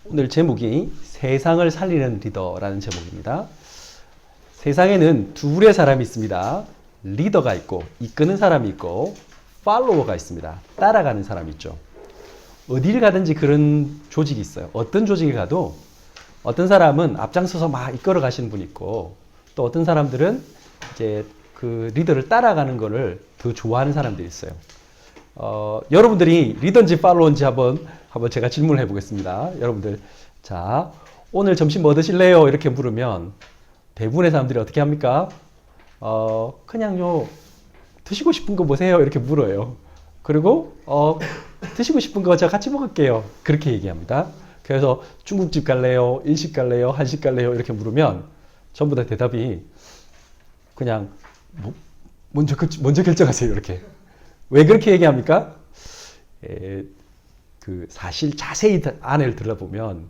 오늘 제목이 세상을 살리는 리더라는 제목입니다. 세상에는 두 부류의 사람이 있습니다. 리더가 있고 이끄는 사람이 있고 팔로워가 있습니다. 따라가는 사람이 있죠. 어디를 가든지 그런 조직이 있어요. 어떤 조직에 가도 어떤 사람은 앞장서서 막 이끌어 가시는 분이 있고 또 어떤 사람들은 이제 그 리더를 따라가는 거를 더 좋아하는 사람들이 있어요. 여러분들이 리더인지 팔로워인지 한번 제가 질문을 해보겠습니다. 여러분들, 자, 오늘 점심 뭐 드실래요? 이렇게 물으면 대부분의 사람들이 어떻게 합니까? 그냥요, 드시고 싶은 거 보세요. 이렇게 물어요. 그리고, 드시고 싶은 거 제가 같이 먹을게요. 그렇게 얘기합니다. 그래서 중국집 갈래요? 일식 갈래요? 한식 갈래요? 이렇게 물으면 전부 다 대답이 그냥, 먼저 결정하세요. 이렇게. 왜 그렇게 얘기합니까? 사실 자세히 안을 들어보면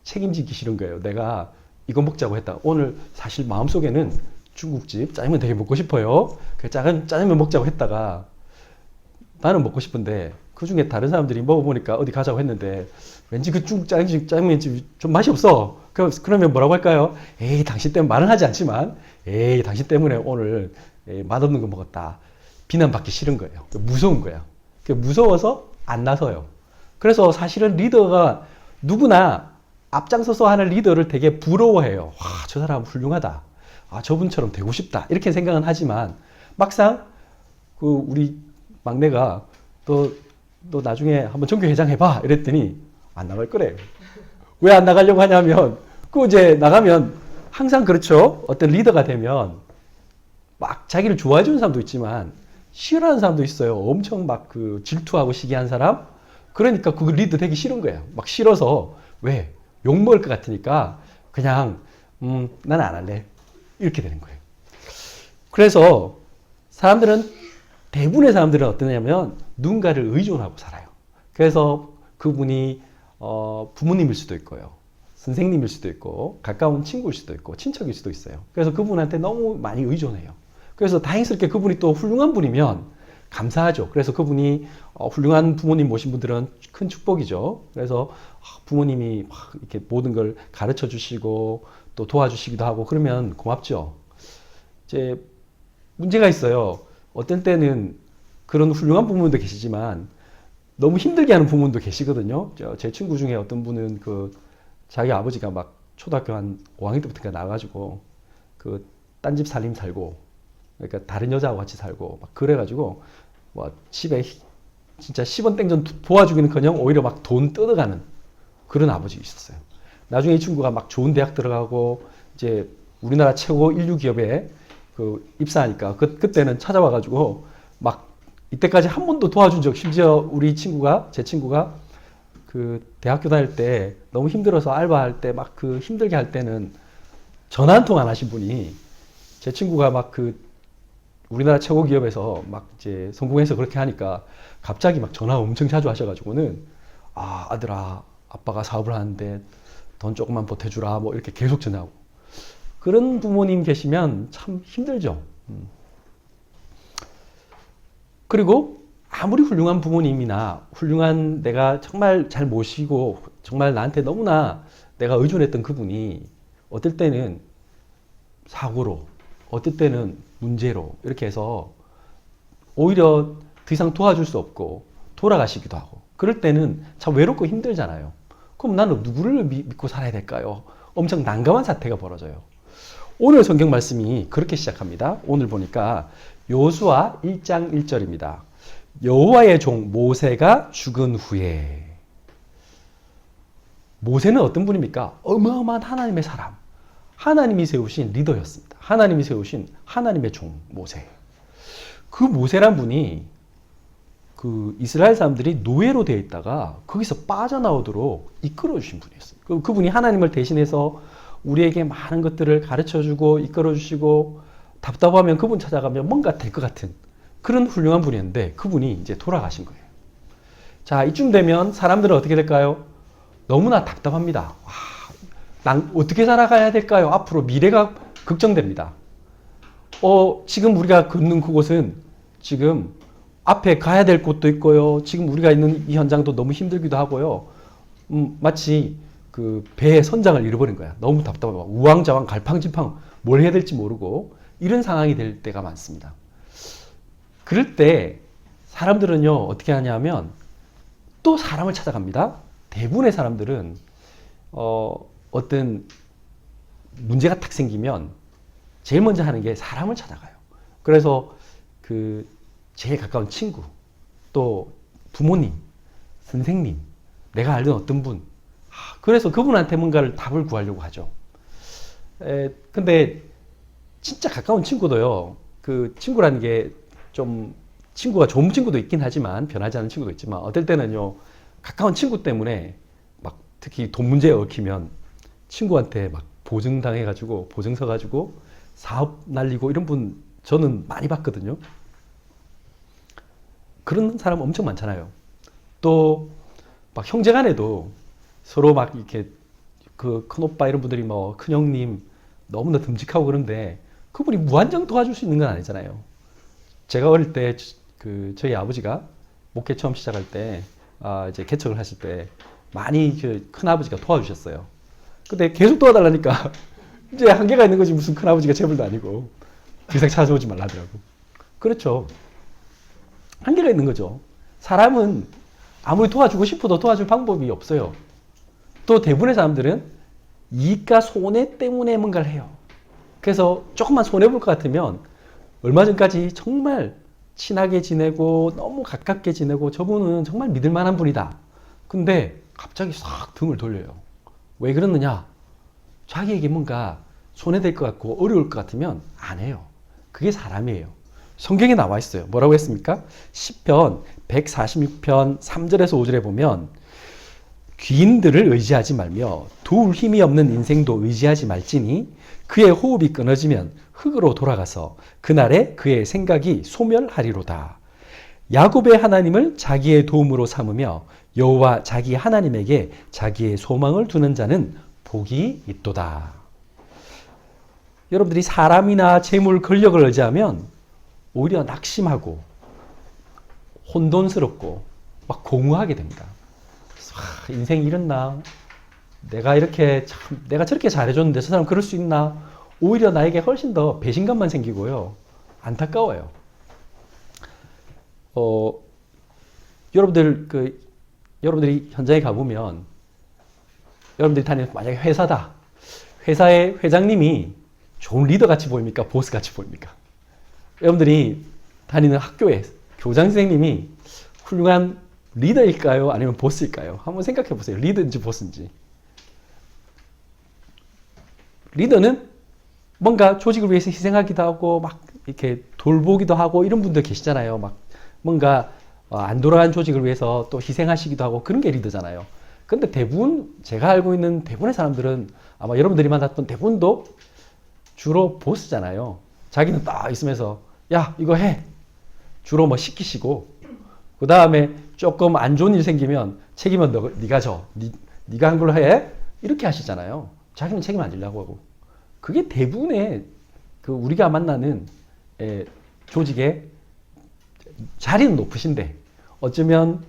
책임지기 싫은 거예요. 내가 이거 먹자고 했다. 오늘 사실 마음속에는 중국집 짜장면 되게 먹고 싶어요. 짜장면 먹자고 했다가 나는 먹고 싶은데 그 중에 다른 사람들이 먹어보니까 어디 가자고 했는데 왠지 그 중국 짜장면집 좀 맛이 없어. 그러면 뭐라고 할까요? 에이, 당신 때문에 말은 하지 않지만 에이, 당신 때문에 오늘 맛없는 거 먹었다. 비난받기 싫은 거예요. 무서운 거예요. 무서워서 안 나서요. 그래서 사실은 리더가 누구나 앞장서서 하는 리더를 되게 부러워해요. 와, 저 사람 훌륭하다. 아, 저분처럼 되고 싶다. 이렇게 생각은 하지만 막상 우리 막내가 너 나중에 한번 전교회장 해봐. 이랬더니 안 나갈 거래요. 왜 안 나가려고 하냐면 이제 나가면 항상 그렇죠. 어떤 리더가 되면 막 자기를 좋아해 주는 사람도 있지만 싫어하는 사람도 있어요. 엄청 막 질투하고 시기한 사람. 그러니까 그 리더 되기 싫은 거예요. 막 싫어서 왜? 욕먹을 것 같으니까 그냥 난 안 할래. 이렇게 되는 거예요. 그래서 대부분의 사람들은 어떠냐면 누군가를 의존하고 살아요. 그래서 그분이 부모님일 수도 있고요. 선생님일 수도 있고 가까운 친구일 수도 있고 친척일 수도 있어요. 그래서 그분한테 너무 많이 의존해요. 그래서 다행스럽게 그분이 또 훌륭한 분이면 감사하죠. 그래서 그분이 훌륭한 부모님 모신 분들은 큰 축복이죠. 그래서 부모님이 막 이렇게 모든 걸 가르쳐 주시고 또 도와주시기도 하고 그러면 고맙죠. 이제 문제가 있어요. 어떤 때는 그런 훌륭한 부모님도 계시지만 너무 힘들게 하는 부모님도 계시거든요. 제 친구 중에 어떤 분은 자기 아버지가 막 초등학교 한 5학년 때부터 나가가지고 딴 집 살림 살고 그러니까 다른 여자하고 같이 살고 막 그래가지고 뭐 집에 진짜 10원 땡전 도와주기는커녕 오히려 막 돈 뜯어가는 그런 아버지 있었어요. 나중에 이 친구가 막 좋은 대학 들어가고 이제 우리나라 최고 인류 기업에 입사하니까 그때는 찾아와가지고 막 이때까지 한 번도 도와준 적 심지어 제 친구가 대학교 다닐 때 너무 힘들어서 알바할 때 막 힘들게 할 때는 전화 한 통 안 하신 분이 제 친구가 막 우리나라 최고 기업에서 막 이제 성공해서 그렇게 하니까 갑자기 막 전화 엄청 자주 하셔가지고는 아들아, 아빠가 사업을 하는데 돈 조금만 보태주라 뭐 이렇게 계속 전화하고 그런 부모님 계시면 참 힘들죠. 그리고 아무리 훌륭한 부모님이나 훌륭한 내가 정말 잘 모시고 정말 나한테 너무나 내가 의존했던 그분이 어떨 때는 사고로 어떨 때는 문제로 이렇게 해서 오히려 더 이상 도와줄 수 없고 돌아가시기도 하고 그럴 때는 참 외롭고 힘들잖아요. 그럼 나는 누구를 믿고 살아야 될까요? 엄청 난감한 사태가 벌어져요. 오늘 성경 말씀이 그렇게 시작합니다. 오늘 보니까 여호수아 1장 1절입니다. 여호와의 종 모세가 죽은 후에 모세는 어떤 분입니까? 어마어마한 하나님의 사람. 하나님이 세우신 리더였습니다. 하나님이 세우신 하나님의 종 모세. 그 모세란 분이 이스라엘 사람들이 노예로 되어 있다가 거기서 빠져나오도록 이끌어 주신 분이었어요. 그분이 하나님을 대신해서 우리에게 많은 것들을 가르쳐 주고 이끌어 주시고 답답하면 그분 찾아가면 뭔가 될 것 같은 그런 훌륭한 분이었는데 그분이 이제 돌아가신 거예요. 자, 이쯤 되면 사람들은 어떻게 될까요? 너무나 답답합니다. 난 어떻게 살아가야 될까요? 앞으로 미래가 걱정됩니다. 지금 우리가 걷는 그곳은 지금 앞에 가야 될 곳도 있고요. 지금 우리가 있는 이 현장도 너무 힘들기도 하고요. 마치 그 배의 선장을 잃어버린 거야. 너무 답답하고 우왕좌왕 갈팡질팡 뭘 해야 될지 모르고 이런 상황이 될 때가 많습니다. 그럴 때 사람들은요 어떻게 하냐면 또 사람을 찾아갑니다. 대부분의 사람들은 어떤 문제가 탁 생기면 제일 먼저 하는 게 사람을 찾아가요. 그래서 그 제일 가까운 친구, 또 부모님, 선생님, 내가 알던 어떤 분, 그래서 그분한테 뭔가를 답을 구하려고 하죠. 근데 진짜 가까운 친구도요, 그 친구라는 게 좀 친구가 좋은 친구도 있긴 하지만 변하지 않은 친구도 있지만 어떨 때는요 가까운 친구 때문에 막 특히 돈 문제에 얽히면 친구한테 막 보증당해가지고 보증 서가지고 사업 날리고 이런 분 저는 많이 봤거든요. 그런 사람 엄청 많잖아요. 또 막 형제간에도 서로 막 이렇게 그 큰오빠 이런 분들이 뭐 큰형님 너무나 듬직하고 그런데 그분이 무한정 도와줄 수 있는 건 아니잖아요. 제가 어릴 때 그 저희 아버지가 목회 처음 시작할 때 이제 개척을 하실 때 많이 그 큰아버지가 도와주셨어요. 근데 계속 도와달라니까 이제 한계가 있는 거지. 무슨 큰아버지가 재벌도 아니고 더 이상 찾아오지 말라더라고. 그렇죠. 한계가 있는 거죠. 사람은 아무리 도와주고 싶어도 도와줄 방법이 없어요. 또 대부분의 사람들은 이익과 손해 때문에 뭔가를 해요. 그래서 조금만 손해볼 것 같으면 얼마 전까지 정말 친하게 지내고 너무 가깝게 지내고 저분은 정말 믿을 만한 분이다. 근데 갑자기 싹 등을 돌려요. 왜 그러느냐? 자기에게 뭔가 손해될 것 같고 어려울 것 같으면 안 해요. 그게 사람이에요. 성경에 나와 있어요. 뭐라고 했습니까? 시편 146편 3절에서 5절에 보면 귀인들을 의지하지 말며 도울 힘이 없는 인생도 의지하지 말지니 그의 호흡이 끊어지면 흙으로 돌아가서 그날에 그의 생각이 소멸하리로다. 야곱의 하나님을 자기의 도움으로 삼으며 여호와 자기 하나님에게 자기의 소망을 두는 자는 복이 있도다. 여러분들이 사람이나 재물, 권력을 의지하면 오히려 낙심하고 혼돈스럽고 막 공허하게 됩니다. 인생이 이랬나? 내가 이렇게 참 내가 저렇게 잘해줬는데 저 사람 그럴 수 있나? 오히려 나에게 훨씬 더 배신감만 생기고요. 안타까워요. 여러분들이 현장에 가보면 여러분들이 다니는 만약에 회사다. 회사의 회장님이 좋은 리더 같이 보입니까? 보스 같이 보입니까? 여러분들이 다니는 학교에 교장 선생님이 훌륭한 리더일까요? 아니면 보스일까요? 한번 생각해 보세요. 리더인지 보스인지. 리더는 뭔가 조직을 위해서 희생하기도 하고 막 이렇게 돌보기도 하고 이런 분들 계시잖아요. 막 뭔가 안 돌아간 조직을 위해서 또 희생하시기도 하고 그런 게 리더잖아요. 근데 대부분 제가 알고 있는 대부분의 사람들은 아마 여러분들이 만났던 대부분도 주로 보스잖아요. 자기는 딱 있으면서 야 이거 해. 주로 뭐 시키시고 그 다음에 조금 안 좋은 일 생기면 책임은 네가 져. 네가 한 걸로 해. 이렇게 하시잖아요. 자기는 책임 안 지려고 하고. 그게 대부분의 그 우리가 만나는 조직의 자리는 높으신데 어쩌면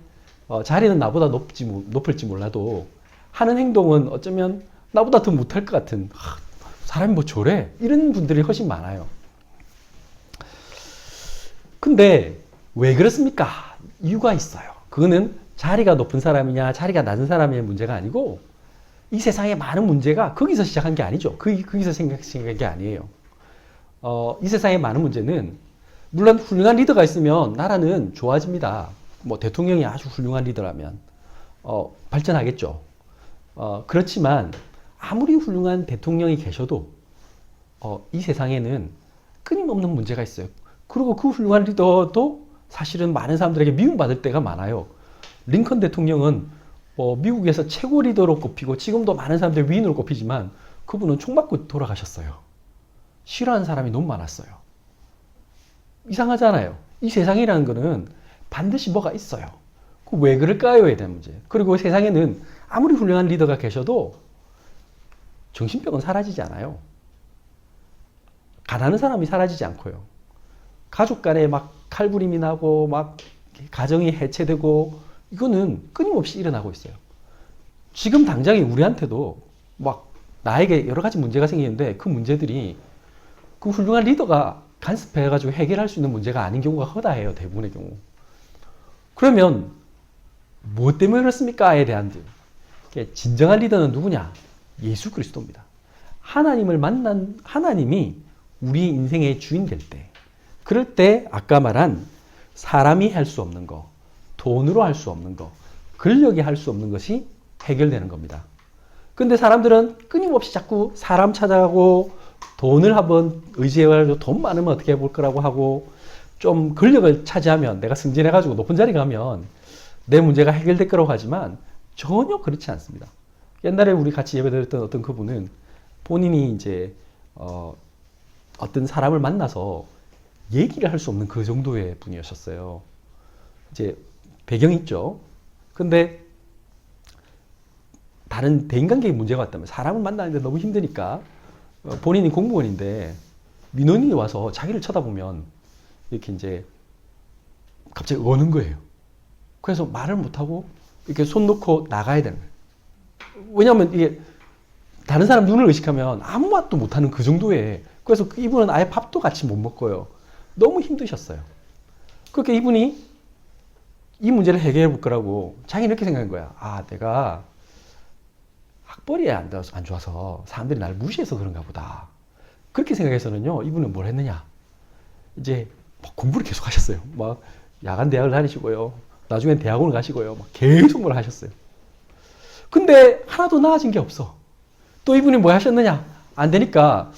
자리는 나보다 높을지 몰라도 하는 행동은 어쩌면 나보다 더 못할 것 같은 사람이 뭐 저래 이런 분들이 훨씬 많아요. 근데 왜 그렇습니까? 이유가 있어요. 그거는 자리가 높은 사람이냐 자리가 낮은 사람의 문제가 아니고 이 세상의 많은 문제가 거기서 시작한 게 아니죠. 거기서 생각한 게 아니에요. 이 세상의 많은 문제는 물론 훌륭한 리더가 있으면 나라는 좋아집니다. 뭐 대통령이 아주 훌륭한 리더라면 발전하겠죠. 그렇지만 아무리 훌륭한 대통령이 계셔도 이 세상에는 끊임없는 문제가 있어요. 그리고 그 훌륭한 리더도 사실은 많은 사람들에게 미움받을 때가 많아요. 링컨 대통령은 미국에서 최고 리더로 꼽히고 지금도 많은 사람들이 위인으로 꼽히지만 그분은 총 맞고 돌아가셨어요. 싫어하는 사람이 너무 많았어요. 이상하잖아요. 이 세상이라는 거는 반드시 뭐가 있어요. 왜 그럴까요에 대한 문제. 그리고 세상에는 아무리 훌륭한 리더가 계셔도 정신병은 사라지지 않아요. 가난한 사람이 사라지지 않고요. 가족 간에 막 칼부림이 나고 막 가정이 해체되고 이거는 끊임없이 일어나고 있어요. 지금 당장에 우리한테도 막 나에게 여러 가지 문제가 생기는데 그 문제들이 그 훌륭한 리더가 간섭해가지고 해결할 수 있는 문제가 아닌 경우가 허다해요. 대부분의 경우. 그러면 무엇 때문에 그렇습니까?에 대한 진정한 리더는 누구냐? 예수 그리스도입니다. 하나님을 만난 하나님이 우리 인생의 주인 될 때, 그럴 때 아까 말한 사람이 할 수 없는 거, 돈으로 할 수 없는 거, 권력이 할 수 없는 것이 해결되는 겁니다. 근데 사람들은 끊임없이 자꾸 사람 찾아가고 돈을 한번 의지해가지고 돈 많으면 어떻게 해볼 거라고 하고 좀 권력을 차지하면 내가 승진해가지고 높은 자리 가면 내 문제가 해결될 거라고 하지만 전혀 그렇지 않습니다. 옛날에 우리 같이 예배드렸던 어떤 그분은 본인이 이제 어떤 사람을 만나서 얘기를 할 수 없는 그 정도의 분이셨어요. 이제 배경이 있죠. 근데 다른 대인관계에 문제가 왔다면 사람을 만나는데 너무 힘드니까 본인이 공무원인데 민원인이 와서 자기를 쳐다보면 이렇게 이제 갑자기 어는 거예요. 그래서 말을 못하고 이렇게 손 놓고 나가야 되는 거예요. 왜냐하면 이게 다른 사람 눈을 의식하면 아무 맛도 못하는 그 정도의, 그래서 이분은 아예 밥도 같이 못 먹고요. 너무 힘드셨어요. 그렇게 이분이 이 문제를 해결해 볼 거라고 자기는 이렇게 생각한 거야. 아, 내가 학벌이 안 좋아서 사람들이 나를 무시해서 그런가 보다. 그렇게 생각해서는요, 이분은 뭘 했느냐. 이제 막 공부를 계속 하셨어요. 막 야간 대학을 다니시고요. 나중엔 대학원을 가시고요. 막 계속 뭘 하셨어요. 근데 하나도 나아진 게 없어. 또 이분이 뭐 하셨느냐? 안 되니까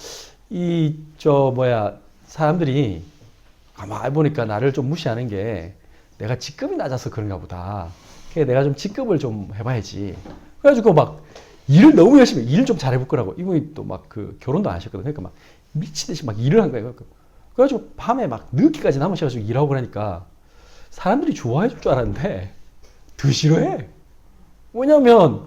사람들이 가만히 보니까 나를 좀 무시하는 게 내가 직급이 낮아서 그런가 보다. 그래서 내가 좀 직급을 좀 해봐야지. 그래가지고 막 일을 너무 열심히, 일을 좀 잘해볼 거라고. 이분이 또 막 그 결혼도 안 하셨거든요. 그러니까 막 미치듯이 막 일을 한 거예요. 그래가지고 밤에 막 늦게까지 남으셔가지고 일하고 그러니까 사람들이 좋아해 줄 줄 알았는데 더 싫어해. 왜냐면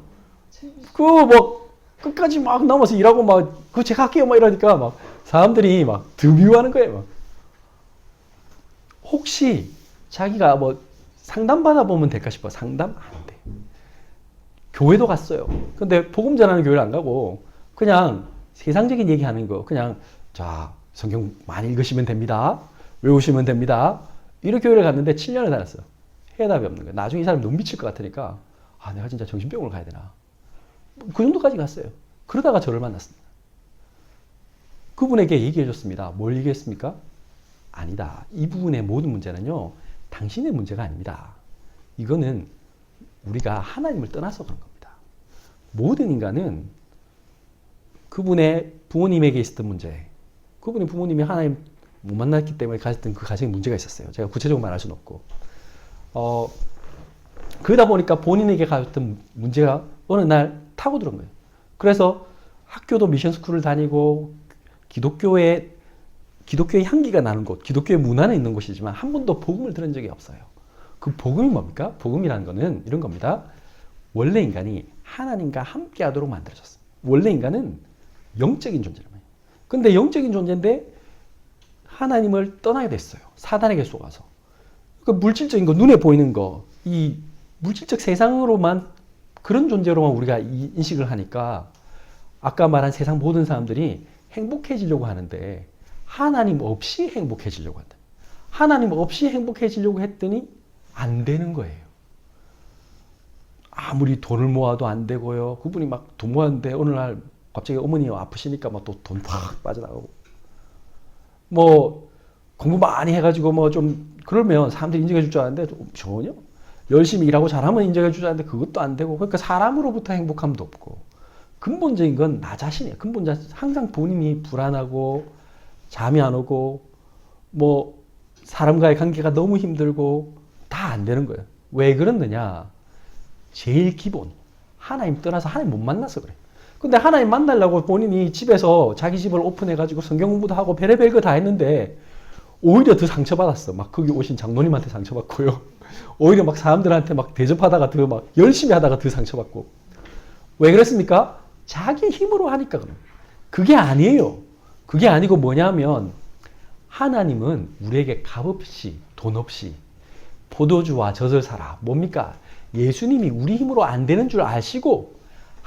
끝까지 막 남아서 일하고 막 그거 제가 할게요 막 이러니까 막 사람들이 막 더 미워하는 거예요. 막. 혹시 자기가 뭐 상담 받아보면 될까 싶어. 상담 안 돼. 교회도 갔어요. 근데 복음 전하는 교회를 안 가고 그냥 세상적인 얘기하는 거, 그냥 자 성경 많이 읽으시면 됩니다. 외우시면 됩니다. 이런 교회를 갔는데 7년을 다녔어요. 해답이 없는 거예요. 나중에 이 사람이 너무 미칠 것 같으니까 아, 내가 진짜 정신병원을 가야 되나. 그 정도까지 갔어요. 그러다가 저를 만났습니다. 그분에게 얘기해 줬습니다. 뭘 얘기했습니까? 아니다. 이 부분의 모든 문제는요, 당신의 문제가 아닙니다. 이거는 우리가 하나님을 떠나서 그런 겁니다. 모든 인간은 그분의 부모님에게 있었던 문제, 그분의 부모님이 하나님 못 만났기 때문에 가졌던 그 가정에 문제가 있었어요. 제가 구체적으로 말할 수는 없고. 그러다 보니까 본인에게 가졌던 문제가 어느 날 타고 들어온 거예요. 그래서 학교도 미션 스쿨을 다니고 기독교의 향기가 나는 곳, 기독교의 문화는 있는 곳이지만 한 번도 복음을 들은 적이 없어요. 그 복음이 뭡니까? 복음이라는 거는 이런 겁니다. 원래 인간이 하나님과 함께 하도록 만들어졌습니다. 원래 인간은 영적인 존재란 말이에요. 근데 영적인 존재인데 하나님을 떠나게 됐어요. 사단에게 속아서. 그러니까 물질적인 거, 눈에 보이는 거, 이 물질적 세상으로만, 그런 존재로만 우리가 인식을 하니까 아까 말한 세상 모든 사람들이 행복해지려고 하는데 하나님 없이 행복해지려고 한다. 하나님 없이 행복해지려고 했더니 안 되는 거예요. 아무리 돈을 모아도 안 되고요. 그분이 막 돈 모았는데 어느 날 갑자기 어머니가 아프시니까 막 또 돈 팍 빠져나가고. 뭐 공부 많이 해가지고 뭐 좀 그러면 사람들이 인정해 줄 줄 알았는데 전혀. 열심히 일하고 잘하면 인정해 줄 줄 알았는데 그것도 안 되고. 그러니까 사람으로부터 행복함도 없고. 근본적인 건 나 자신이에요. 항상 본인이 불안하고 잠이 안 오고 뭐 사람과의 관계가 너무 힘들고 다 안 되는 거예요. 왜 그러느냐? 제일 기본, 하나님 떠나서 하나님 못 만나서 그래. 근데 하나님 만나려고 본인이 집에서 자기 집을 오픈해가지고 성경 공부도 하고 별의별 거 다 했는데 오히려 더 상처받았어. 막 거기 오신 장로님한테 상처받고요. 오히려 막 사람들한테 막 대접하다가 더 막 열심히 하다가 더 상처받고. 왜 그랬습니까? 자기 힘으로 하니까 그래요. 그게 아니에요. 그게 아니고 뭐냐면 하나님은 우리에게 값 없이 돈 없이 포도주와 젖을 사라. 뭡니까? 예수님이 우리 힘으로 안 되는 줄 아시고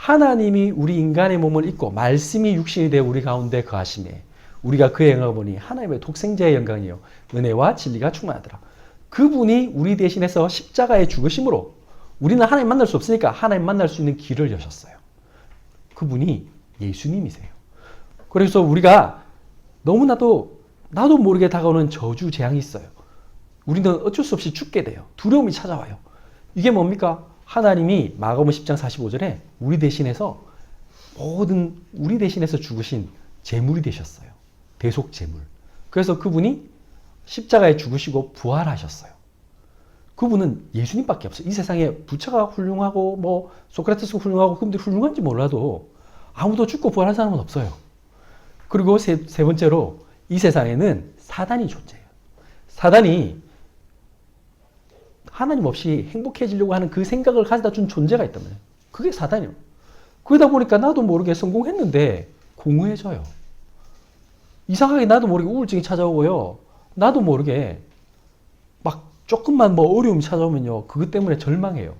하나님이 우리 인간의 몸을 입고 말씀이 육신이 되어 우리 가운데 거하심에 우리가 그의 영광을 보니 하나님의 독생자의 영광이요 은혜와 진리가 충만하더라. 그분이 우리 대신해서 십자가에 죽으심으로 우리는 하나님 만날 수 없으니까 하나님 만날 수 있는 길을 여셨어요. 그분이 예수님이세요. 그래서 우리가 너무나도 나도 모르게 다가오는 저주 재앙이 있어요. 우리는 어쩔 수 없이 죽게 돼요. 두려움이 찾아와요. 이게 뭡니까? 하나님이 마가복음 10장 45절에 우리 대신해서 우리 대신해서 죽으신 제물이 되셨어요. 대속 제물. 그래서 그분이 십자가에 죽으시고 부활하셨어요. 그분은 예수님밖에 없어요. 이 세상에 부처가 훌륭하고 뭐 소크라테스가 훌륭하고 그분들이 훌륭한지 몰라도 아무도 죽고 부활한 사람은 없어요. 그리고 세 번째로 이 세상에는 사단이 존재해요. 사단이 하나님 없이 행복해지려고 하는 그 생각을 가져다 준 존재가 있단 말이에요. 그게 사단이에요. 그러다 보니까 나도 모르게 성공했는데 공허해져요. 이상하게 나도 모르게 우울증이 찾아오고요. 나도 모르게 막 조금만 뭐 어려움이 찾아오면요. 그것 때문에 절망해요.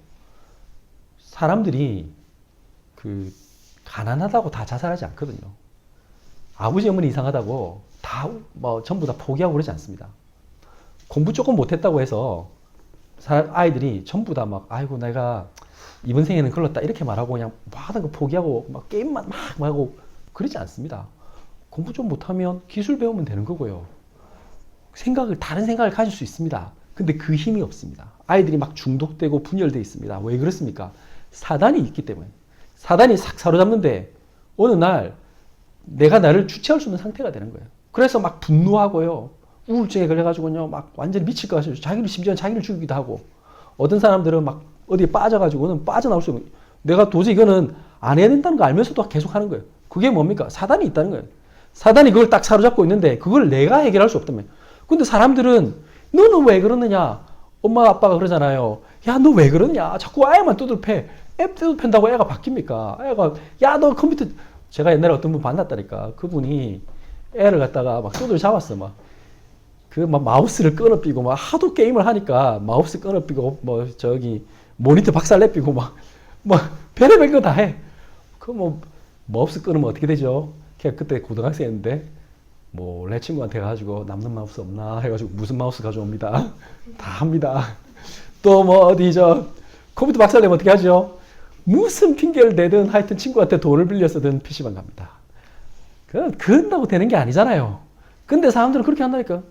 사람들이 가난하다고 다 자살하지 않거든요. 아버지 어머니 이상하다고 다 뭐 전부 다 포기하고 그러지 않습니다. 공부 조금 못했다고 해서 아이들이 전부 다 막 아이고 내가 이번 생에는 걸렀다 이렇게 말하고 그냥 모든 거 포기하고 막 게임만 막 하고 그러지 않습니다. 공부 좀 못하면 기술 배우면 되는 거고요. 다른 생각을 가질 수 있습니다. 근데 그 힘이 없습니다. 아이들이 막 중독되고 분열되어 있습니다. 왜 그렇습니까? 사단이 있기 때문에. 사단이 싹 사로잡는데 어느 날 내가 나를 주체할 수 없는 상태가 되는 거예요. 그래서 막 분노하고요. 우울증에 걸려가지고요. 막 완전히 미칠 것 같아요. 심지어 자기를 죽이기도 하고. 어떤 사람들은 막 어디에 빠져가지고는 빠져나올 수 없는 내가 도저히 이거는 안 해야 된다는 거 알면서도 계속 하는 거예요. 그게 뭡니까? 사단이 있다는 거예요. 사단이 그걸 딱 사로잡고 있는데 그걸 내가 해결할 수 없다며. 근데 사람들은 너는 왜 그러느냐? 엄마 아빠가 그러잖아요. 야, 너 왜 그러냐? 자꾸 애만 두들패. 애 두들팬다고 애가 바뀝니까? 애가 야, 너 컴퓨터 제가 옛날에 어떤 분 만났다니까. 그분이 애를 갖다가 막 두들 잡았어. 막 마우스를 끊어삐고 막 하도 게임을 하니까 마우스 끊어삐고 뭐 모니터 박살내삐고 막 별의별 거 다 해. 마우스 끊으면 어떻게 되죠? 걔 그때 고등학생인데 내 친구한테 가가지고 남는 마우스 없나 해가지고 무슨 마우스 가져옵니다. 다 합니다. 또 어디 컴퓨터 박살내면 어떻게 하죠? 무슨 핑계를 대든 하여튼 친구한테 돈을 빌려서든 PC방 갑니다. 그런다고 되는 게 아니잖아요. 근데 사람들은 그렇게 한다니까.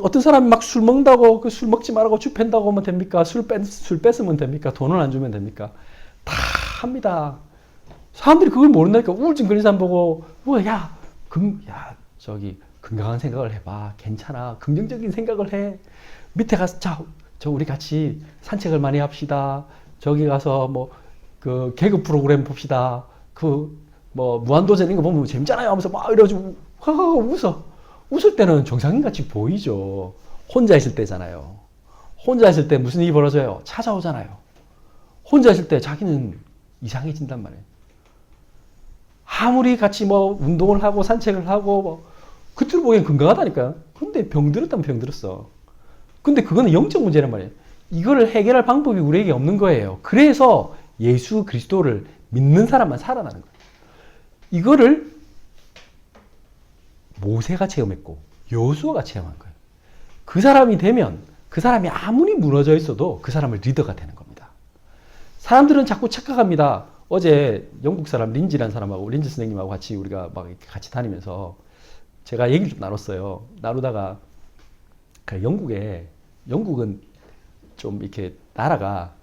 어떤 사람이 막 술 먹는다고 그 술 먹지 말라고 주 팬다고 하면 됩니까? 술 뺏으면 됩니까? 돈을 안 주면 됩니까? 다 합니다. 사람들이 그걸 모른다니까. 우울증 걸린 사람 보고 건강한 생각을 해봐. 괜찮아. 긍정적인 생각을 해. 밑에 가서 우리 같이 산책을 많이 합시다. 저기 가서 그 개그 프로그램 봅시다. 무한도전 이런 거 보면 재밌잖아요 하면서 막 이러가지고 웃어. 웃을 때는 정상인같이 보이죠. 혼자 있을 때잖아요. 혼자 있을 때 무슨 일이 벌어져요? 찾아오잖아요. 혼자 있을 때 자기는 이상해진단 말이에요. 아무리 같이 운동을 하고 산책을 하고 겉으로 보기엔 건강하다니까요. 근데 병들었다면 병들었어. 근데 그거는 영적 문제란 말이에요. 이거를 해결할 방법이 우리에게 없는 거예요. 그래서 예수 그리스도를 믿는 사람만 살아나는 거예요. 이거를 모세가 체험했고 여호수아가 체험한 거예요. 그 사람이 되면 그 사람이 아무리 무너져 있어도 그 사람을 리더가 되는 겁니다. 사람들은 자꾸 착각합니다. 어제 영국 사람 린지라는 사람하고 린지 선생님하고 같이 우리가 막 이렇게 같이 다니면서 제가 얘기를 좀 나눴어요. 나누다가 영국은 좀 이렇게 나라가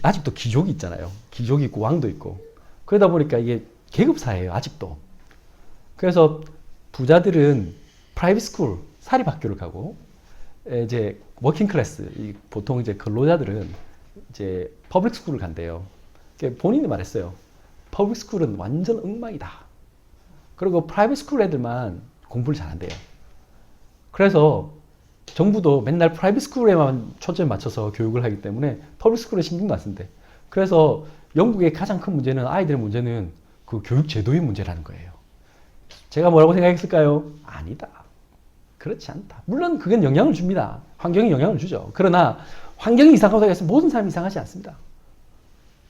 아직도 귀족이 있잖아요. 귀족이 있고 왕도 있고. 그러다 보니까 이게 계급사예요. 아직도. 그래서 부자들은 프라이빗 스쿨, 사립학교를 가고, 이제 워킹 클래스, 보통 이제 근로자들은 이제 퍼블릭 스쿨을 간대요. 본인이 말했어요. 퍼블릭 스쿨은 완전 엉망이다. 그리고 프라이빗 스쿨 애들만 공부를 잘한대요. 그래서 정부도 맨날 프라이빗 스쿨에만 초점을 맞춰서 교육을 하기 때문에 퍼블릭 스쿨에 신경도 안 쓴대. 그래서 영국의 가장 큰 문제는 아이들의 문제는 그 교육 제도의 문제라는 거예요. 제가 뭐라고 생각했을까요? 아니다. 그렇지 않다. 물론 그건 영향을 줍니다. 환경이 영향을 주죠. 그러나 환경이 이상하다고 해서 모든 사람이 이상하지 않습니다.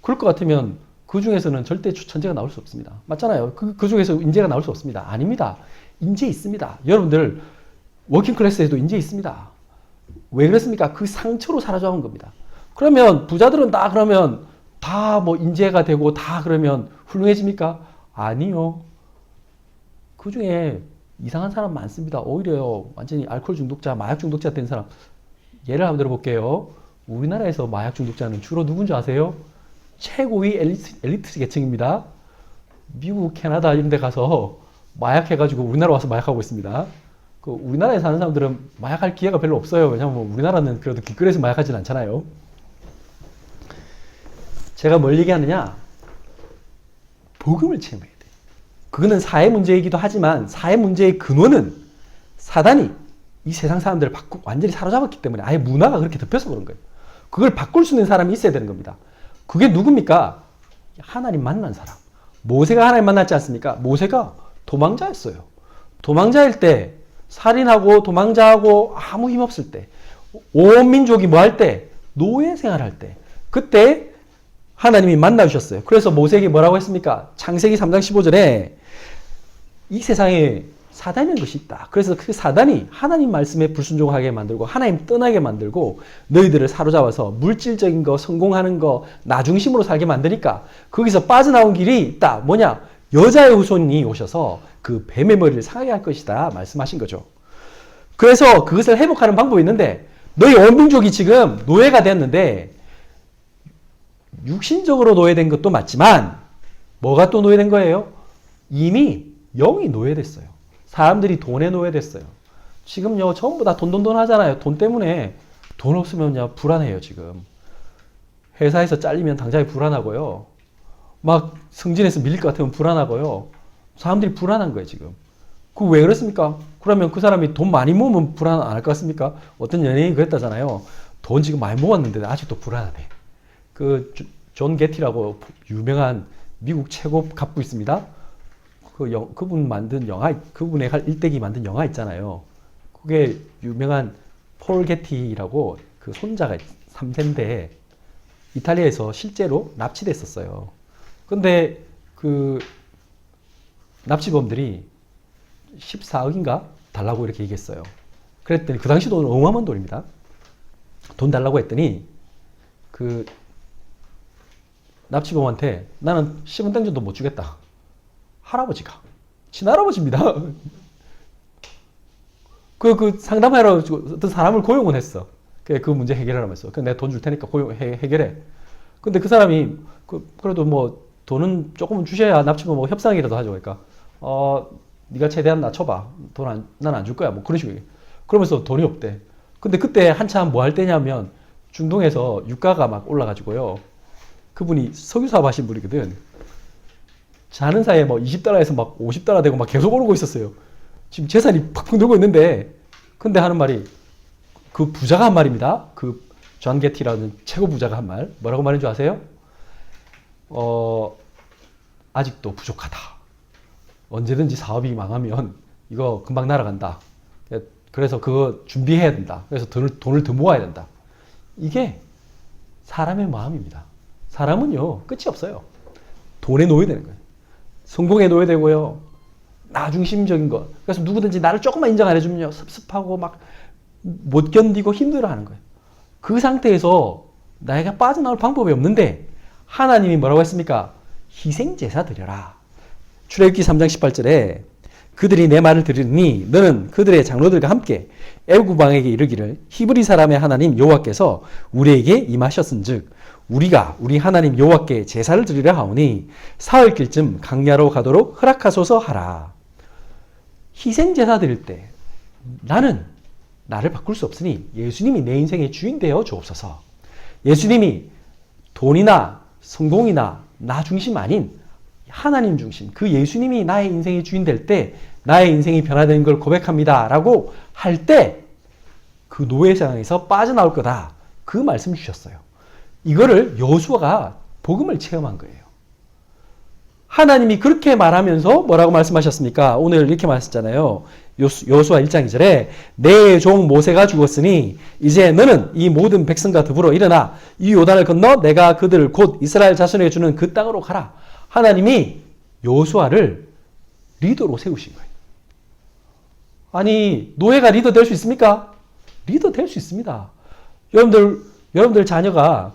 그럴 것 같으면 그 중에서는 절대 천재가 나올 수 없습니다. 맞잖아요. 그 중에서 인재가 나올 수 없습니다. 아닙니다. 인재 있습니다. 여러분들 워킹 클래스에도 인재 있습니다. 왜 그랬습니까? 그 상처로 사라져온 겁니다. 그러면 부자들은 다 그러면 다 뭐 인재가 되고 다 그러면 훌륭해집니까? 아니요. 그 중에 이상한 사람 많습니다. 오히려 완전히 알코올 중독자, 마약 중독자 된 사람. 예를 한번 들어볼게요. 우리나라에서 마약 중독자는 주로 누군지 아세요? 최고위 엘리트 계층입니다. 미국, 캐나다 이런 데 가서 마약해가지고 우리나라 와서 마약하고 있습니다. 그 우리나라에 사는 사람들은 마약할 기회가 별로 없어요. 왜냐면 뭐 우리나라는 그래도 길거리에서 마약하진 않잖아요. 제가 뭘 얘기하느냐? 복음을 체험해야 돼. 그거는 사회 문제이기도 하지만 사회 문제의 근원은 사단이 이 세상 사람들을 완전히 사로잡았기 때문에 아예 문화가 그렇게 덮여서 그런 거예요. 그걸 바꿀 수 있는 사람이 있어야 되는 겁니다. 그게 누굽니까? 하나님 만난 사람. 모세가 하나님 만났지 않습니까? 모세가 도망자였어요. 도망자일 때, 살인하고 도망자하고 아무 힘 없을 때, 온 민족이 뭐 할 때? 노예 생활할 때. 그때 하나님이 만나주셨어요. 그래서 모세에게 뭐라고 했습니까? 창세기 3장 15절에 이 세상에 사단이라는 것이 있다. 그래서 그 사단이 하나님 말씀에 불순종하게 만들고 하나님 떠나게 만들고 너희들을 사로잡아서 물질적인 거, 성공하는 거, 나 중심으로 살게 만드니까 거기서 빠져나온 길이 있다. 뭐냐? 여자의 후손이 오셔서 그 뱀의 머리를 상하게 할 것이다. 말씀하신 거죠. 그래서 그것을 회복하는 방법이 있는데 너희 온 민족이 지금 노예가 됐는데 육신적으로 노예된 것도 맞지만 뭐가 또 노예된 거예요? 이미 영이 노예됐어요. 사람들이 돈에 노예됐어요. 지금요 전부 다 돈 하잖아요. 돈 때문에 돈 없으면요 불안해요. 지금 회사에서 잘리면 당장에 불안하고요. 막 승진해서 밀릴 것 같으면 불안하고요. 사람들이 불안한 거예요 지금. 그 왜 그렇습니까? 그러면 그 사람이 돈 많이 모으면 불안 안 할 것 같습니까? 어떤 연예인이 그랬다잖아요. 돈 지금 많이 모았는데 아직도 불안하대. 그 존 게티라고 유명한 미국 최고 갑부 있습니다. 그분 만든 영화, 그분의 일대기 만든 영화 있잖아요. 그게 유명한 폴 게티라고 그 손자가 3세인데 이탈리아에서 실제로 납치됐었어요. 근데 그 납치범들이 14억인가 달라고 이렇게 얘기했어요. 그랬더니 그 당시 돈은 어마어마한 돈입니다. 돈 달라고 했더니 그 납치범한테 나는 10원 땡전도 못 주겠다. 할아버지가 친할아버지입니다. 그 상담하러 어떤 사람을 고용은 했어. 그 문제 해결하면서. 내가 돈 줄 테니까 해결해. 근데 그 사람이 그래도 뭐 돈은 조금은 주셔야 납치범 뭐 협상이라도 하죠. 그러니까 네가 최대한 낮춰봐. 난 안 줄 거야. 뭐 그런 식으로. 그러면서 돈이 없대. 근데 그때 한참 뭐 할 때냐면 중동에서 유가가 막 올라가지고요. 그분이 석유 사업 하신 분이거든. 자는 사이에 뭐 20달러에서 막 50달러 되고 막 계속 오르고 있었어요. 지금 재산이 팍팍 늘고 있는데, 근데 하는 말이, 그 부자가 한 말입니다. 그 존 게티라는 최고 부자가 한 말. 뭐라고 말한 줄 아세요? 아직도 부족하다. 언제든지 사업이 망하면 이거 금방 날아간다. 그래서 그거 준비해야 된다. 그래서 돈을 더 모아야 된다. 이게 사람의 마음입니다. 사람은요, 끝이 없어요. 돈에 노예되는 거예요. 성공에 노예되고요. 나 중심적인 거. 그래서 누구든지 나를 조금만 인정 안 해주면요. 섭섭하고 막 못 견디고 힘들어하는 거예요. 그 상태에서 나에게 빠져나올 방법이 없는데 하나님이 뭐라고 했습니까? 희생제사 드려라. 출애굽기 3장 18절에 그들이 내 말을 들으니 너는 그들의 장로들과 함께 애굽 왕에게 이르기를 히브리 사람의 하나님 여호와께서 우리에게 임하셨은즉 우리가 우리 하나님 여호와께 제사를 드리려 하오니 사흘길쯤 강야로 가도록 허락하소서 하라. 희생제사 드릴 때 나는 나를 바꿀 수 없으니 예수님이 내 인생의 주인 되어 주옵소서. 예수님이 돈이나 성공이나 나 중심 아닌 하나님 중심, 그 예수님이 나의 인생의 주인 될 때 나의 인생이 변화되는 걸 고백합니다 라고 할 때 그 노예상에서 빠져나올 거다. 그 말씀 주셨어요. 이거를 여호수아가 복음을 체험한 거예요. 하나님이 그렇게 말하면서 뭐라고 말씀하셨습니까? 오늘 이렇게 말했잖아요. 여호수아 1장 2절에 내 종 모세가 죽었으니 이제 너는 이 모든 백성과 더불어 일어나 이 요단을 건너 내가 그들을 곧 이스라엘 자손에게 주는 그 땅으로 가라. 하나님이 여호수아를 리더로 세우신 거예요. 아니 노예가 리더 될 수 있습니까? 리더 될 수 있습니다. 여러분들 자녀가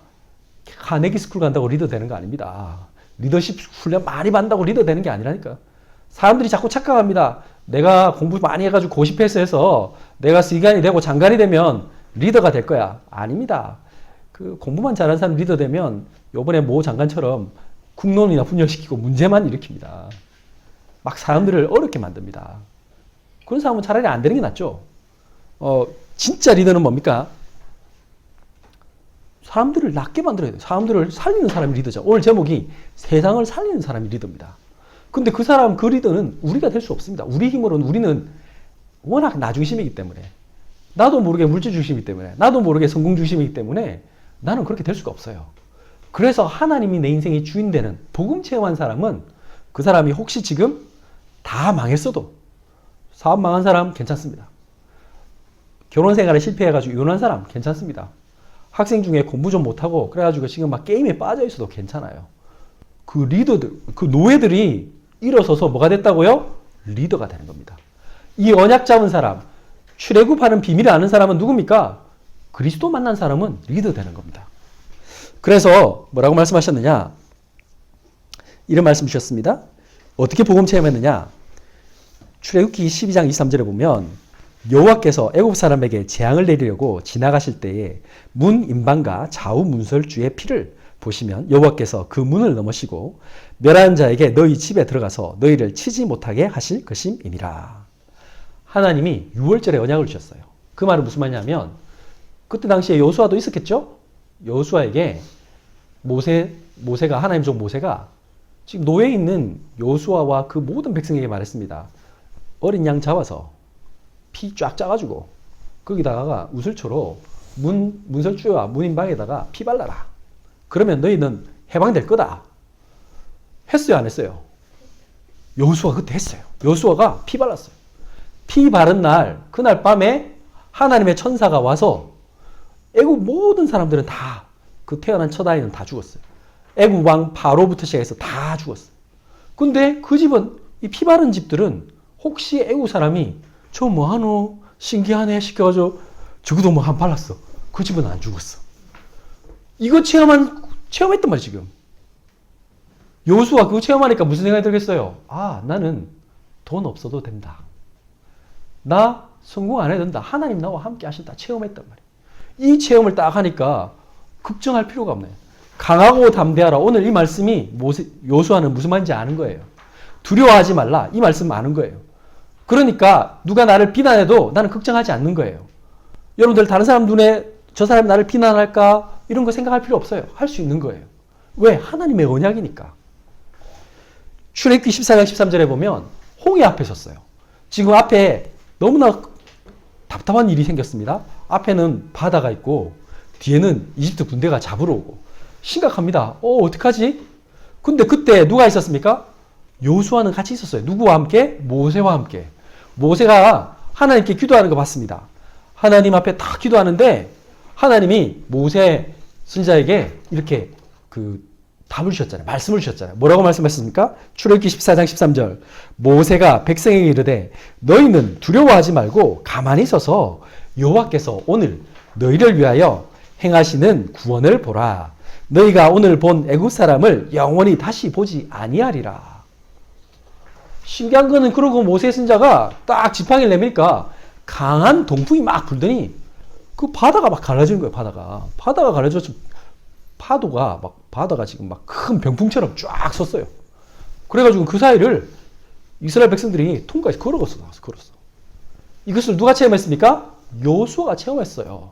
카네기 스쿨 간다고 리더 되는 거 아닙니다. 리더십 훈련 많이 받는다고 리더 되는 게 아니라니까. 사람들이 자꾸 착각합니다. 내가 공부 많이 해가지고 고시 패스해서 내가 스기관이 되고 장관이 되면 리더가 될 거야. 아닙니다. 그 공부만 잘하는 사람 리더 되면 요번에 모 장관처럼 국론이나 분열시키고 문제만 일으킵니다. 막 사람들을 어렵게 만듭니다. 그런 사람은 차라리 안 되는 게 낫죠. 진짜 리더는 뭡니까? 사람들을 낫게 만들어야 돼요. 사람들을 살리는 사람이 리더죠. 오늘 제목이 세상을 살리는 사람이 리더입니다. 근데 그 사람, 그 리더는 우리가 될 수 없습니다. 우리 힘으로는 우리는 워낙 나 중심이기 때문에, 나도 모르게 물질 중심이기 때문에, 나도 모르게 성공 중심이기 때문에 나는 그렇게 될 수가 없어요. 그래서 하나님이 내 인생의 주인 되는 복음 체험한 사람은 그 사람이 혹시 지금 다 망했어도 사업 망한 사람 괜찮습니다. 결혼 생활에 실패해가지고 이혼한 사람 괜찮습니다. 학생 중에 공부 좀 못하고 그래가지고 지금 막 게임에 빠져 있어도 괜찮아요. 그 리더들, 그 노예들이 일어서서 뭐가 됐다고요? 리더가 되는 겁니다. 이 언약 잡은 사람, 출애굽하는 비밀을 아는 사람은 누굽니까? 그리스도 만난 사람은 리더 되는 겁니다. 그래서 뭐라고 말씀하셨느냐? 이런 말씀 주셨습니다. 어떻게 복음 체험했느냐? 출애굽기 12장 23절에 보면 여호와께서 애굽 사람에게 재앙을 내리려고 지나가실 때에 문 임방과 좌우 문설주의 피를 보시면 여호와께서 그 문을 넘으시고 멸하는 자에게 너희 집에 들어가서 너희를 치지 못하게 하실 것임이니라. 하나님이 6월절에 언약을 주셨어요. 그 말은 무슨 말이냐면 그때 당시에 여호수아도 있었겠죠? 여호수아에게 모세가 하나님 종 모세가 지금 노예에 있는 여호수아와 그 모든 백성에게 말했습니다. 어린 양 잡아서 피 쫙 짜가지고 거기다가 우슬초로 문설주와 문인방에다가 피 발라라. 그러면 너희는 해방될 거다. 했어요, 안 했어요? 여호수아가 그때 했어요. 여호수아가 피 발랐어요. 피 바른 날, 그날 밤에 하나님의 천사가 와서 애굽 모든 사람들은 다 그 태어난 첫 아이는 다 죽었어요. 애굽 왕 바로부터 시작해서 다 죽었어요. 근데 그 집은 이 피 바른 집들은 혹시 애굽 사람이 저 뭐하노? 신기하네 시켜가지고 저기도 뭐 한 발랐어. 그 집은 안 죽었어. 이거 체험했단 말이야 지금. 여호수아 그거 체험하니까 무슨 생각이 들겠어요? 아 나는 돈 없어도 된다. 나 성공 안 해도 된다. 하나님 나와 함께 하신다. 체험했단 말이야. 이 체험을 딱 하니까 걱정할 필요가 없네. 강하고 담대하라. 오늘 이 말씀이 여호수아는 무슨 말인지 아는 거예요. 두려워하지 말라. 이 말씀 아는 거예요. 그러니까 누가 나를 비난해도 나는 걱정하지 않는 거예요. 여러분들 다른 사람 눈에 저 사람이 나를 비난할까? 이런 거 생각할 필요 없어요. 할 수 있는 거예요. 왜? 하나님의 언약이니까. 출애굽기 14장 13절에 보면 홍해 앞에 섰어요. 지금 앞에 너무나 답답한 일이 생겼습니다. 앞에는 바다가 있고 뒤에는 이집트 군대가 잡으러 오고 심각합니다. 어떡하지? 근데 그때 누가 있었습니까? 여호수아는 같이 있었어요. 누구와 함께? 모세와 함께. 모세가 하나님께 기도하는 거 봤습니다. 하나님 앞에 다 기도하는데 하나님이 모세 선지자에게 이렇게 답을 주셨잖아요. 말씀을 주셨잖아요. 뭐라고 말씀하셨습니까? 출애굽기 14장 13절. 모세가 백성에게 이르되 너희는 두려워하지 말고 가만히 서서 여호와께서 오늘 너희를 위하여 행하시는 구원을 보라. 너희가 오늘 본 애굽 사람을 영원히 다시 보지 아니하리라. 신기한 거는 그러고 모세 선지자가 딱 지팡이를 내밀니까 강한 동풍이 막 불더니 그 바다가 막 갈라지는 거예요. 바다가 갈라져서 파도가 막 바다가 지금 막 큰 병풍처럼 쫙 섰어요. 그래가지고 그 사이를 이스라엘 백성들이 통과해서 걸었어. 이것을 누가 체험했습니까? 여호수아가 체험했어요.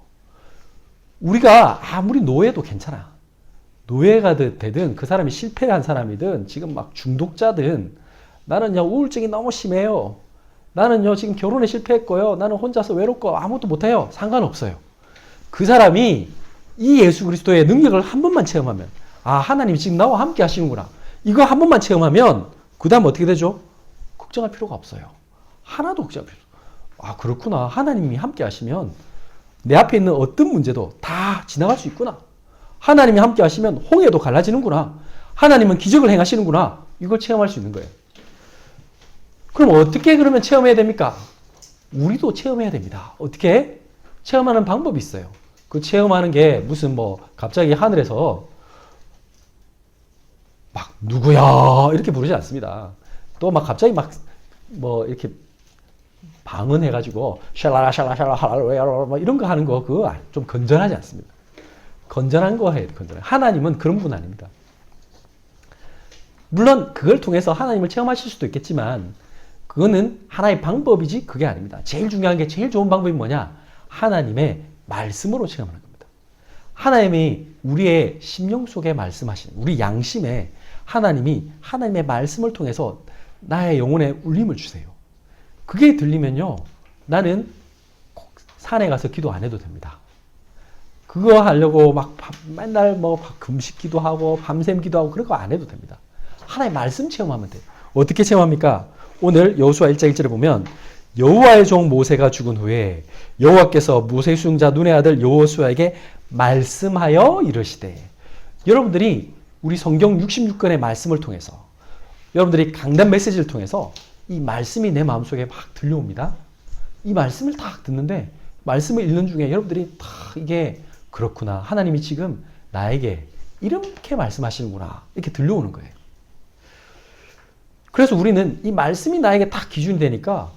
우리가 아무리 노예도 괜찮아. 노예가 되든 그 사람이 실패한 사람이든 지금 막 중독자든 나는요 우울증이 너무 심해요. 나는요 지금 결혼에 실패했고요. 나는 혼자서 외롭고 아무것도 못해요. 상관없어요. 그 사람이 이 예수 그리스도의 능력을 한 번만 체험하면 아 하나님이 지금 나와 함께 하시는구나. 이거 한 번만 체험하면 그 다음 어떻게 되죠? 걱정할 필요가 없어요. 하나도 걱정할 필요 없어요. 아, 그렇구나. 하나님이 함께 하시면 내 앞에 있는 어떤 문제도 다 지나갈 수 있구나. 하나님이 함께 하시면 홍해도 갈라지는구나. 하나님은 기적을 행하시는구나. 이걸 체험할 수 있는 거예요. 그럼 어떻게 그러면 체험해야 됩니까? 우리도 체험해야 됩니다. 어떻게? 체험하는 방법이 있어요. 그 체험하는 게 무슨 갑자기 하늘에서 막 누구야 이렇게 부르지 않습니다. 또 막 갑자기 이렇게 방언해가지고 샬라라 샬라 할렐루야 막 이런 거 하는 거 그거 좀 건전하지 않습니다. 건전한 거 해야 돼. 건전한. 하나님은 그런 분 아닙니다. 물론 그걸 통해서 하나님을 체험하실 수도 있겠지만 그거는 하나의 방법이지 그게 아닙니다. 제일 중요한 게 제일 좋은 방법이 뭐냐? 하나님의 말씀으로 체험하는 겁니다. 하나님이 우리의 심령 속에 말씀하시는 우리 양심에 하나님이 하나님의 말씀을 통해서 나의 영혼에 울림을 주세요. 그게 들리면요. 나는 산에 가서 기도 안 해도 됩니다. 그거 하려고 맨날 금식 기도하고 밤샘 기도하고 그런 거 안 해도 됩니다. 하나의 말씀 체험하면 돼요. 어떻게 체험합니까? 오늘 여호수아 1장 1절에 보면 여호와의 종 모세가 죽은 후에 여호와께서 모세의 수용자 눈의 아들 여호수아에게 말씀하여 이르시되 여러분들이 우리 성경 66권의 말씀을 통해서 여러분들이 강단 메시지를 통해서 이 말씀이 내 마음속에 막 들려옵니다. 이 말씀을 딱 듣는데 말씀을 읽는 중에 여러분들이 다 이게 그렇구나. 하나님이 지금 나에게 이렇게 말씀하시는구나. 이렇게 들려오는 거예요. 그래서 우리는 이 말씀이 나에게 딱 기준이 되니까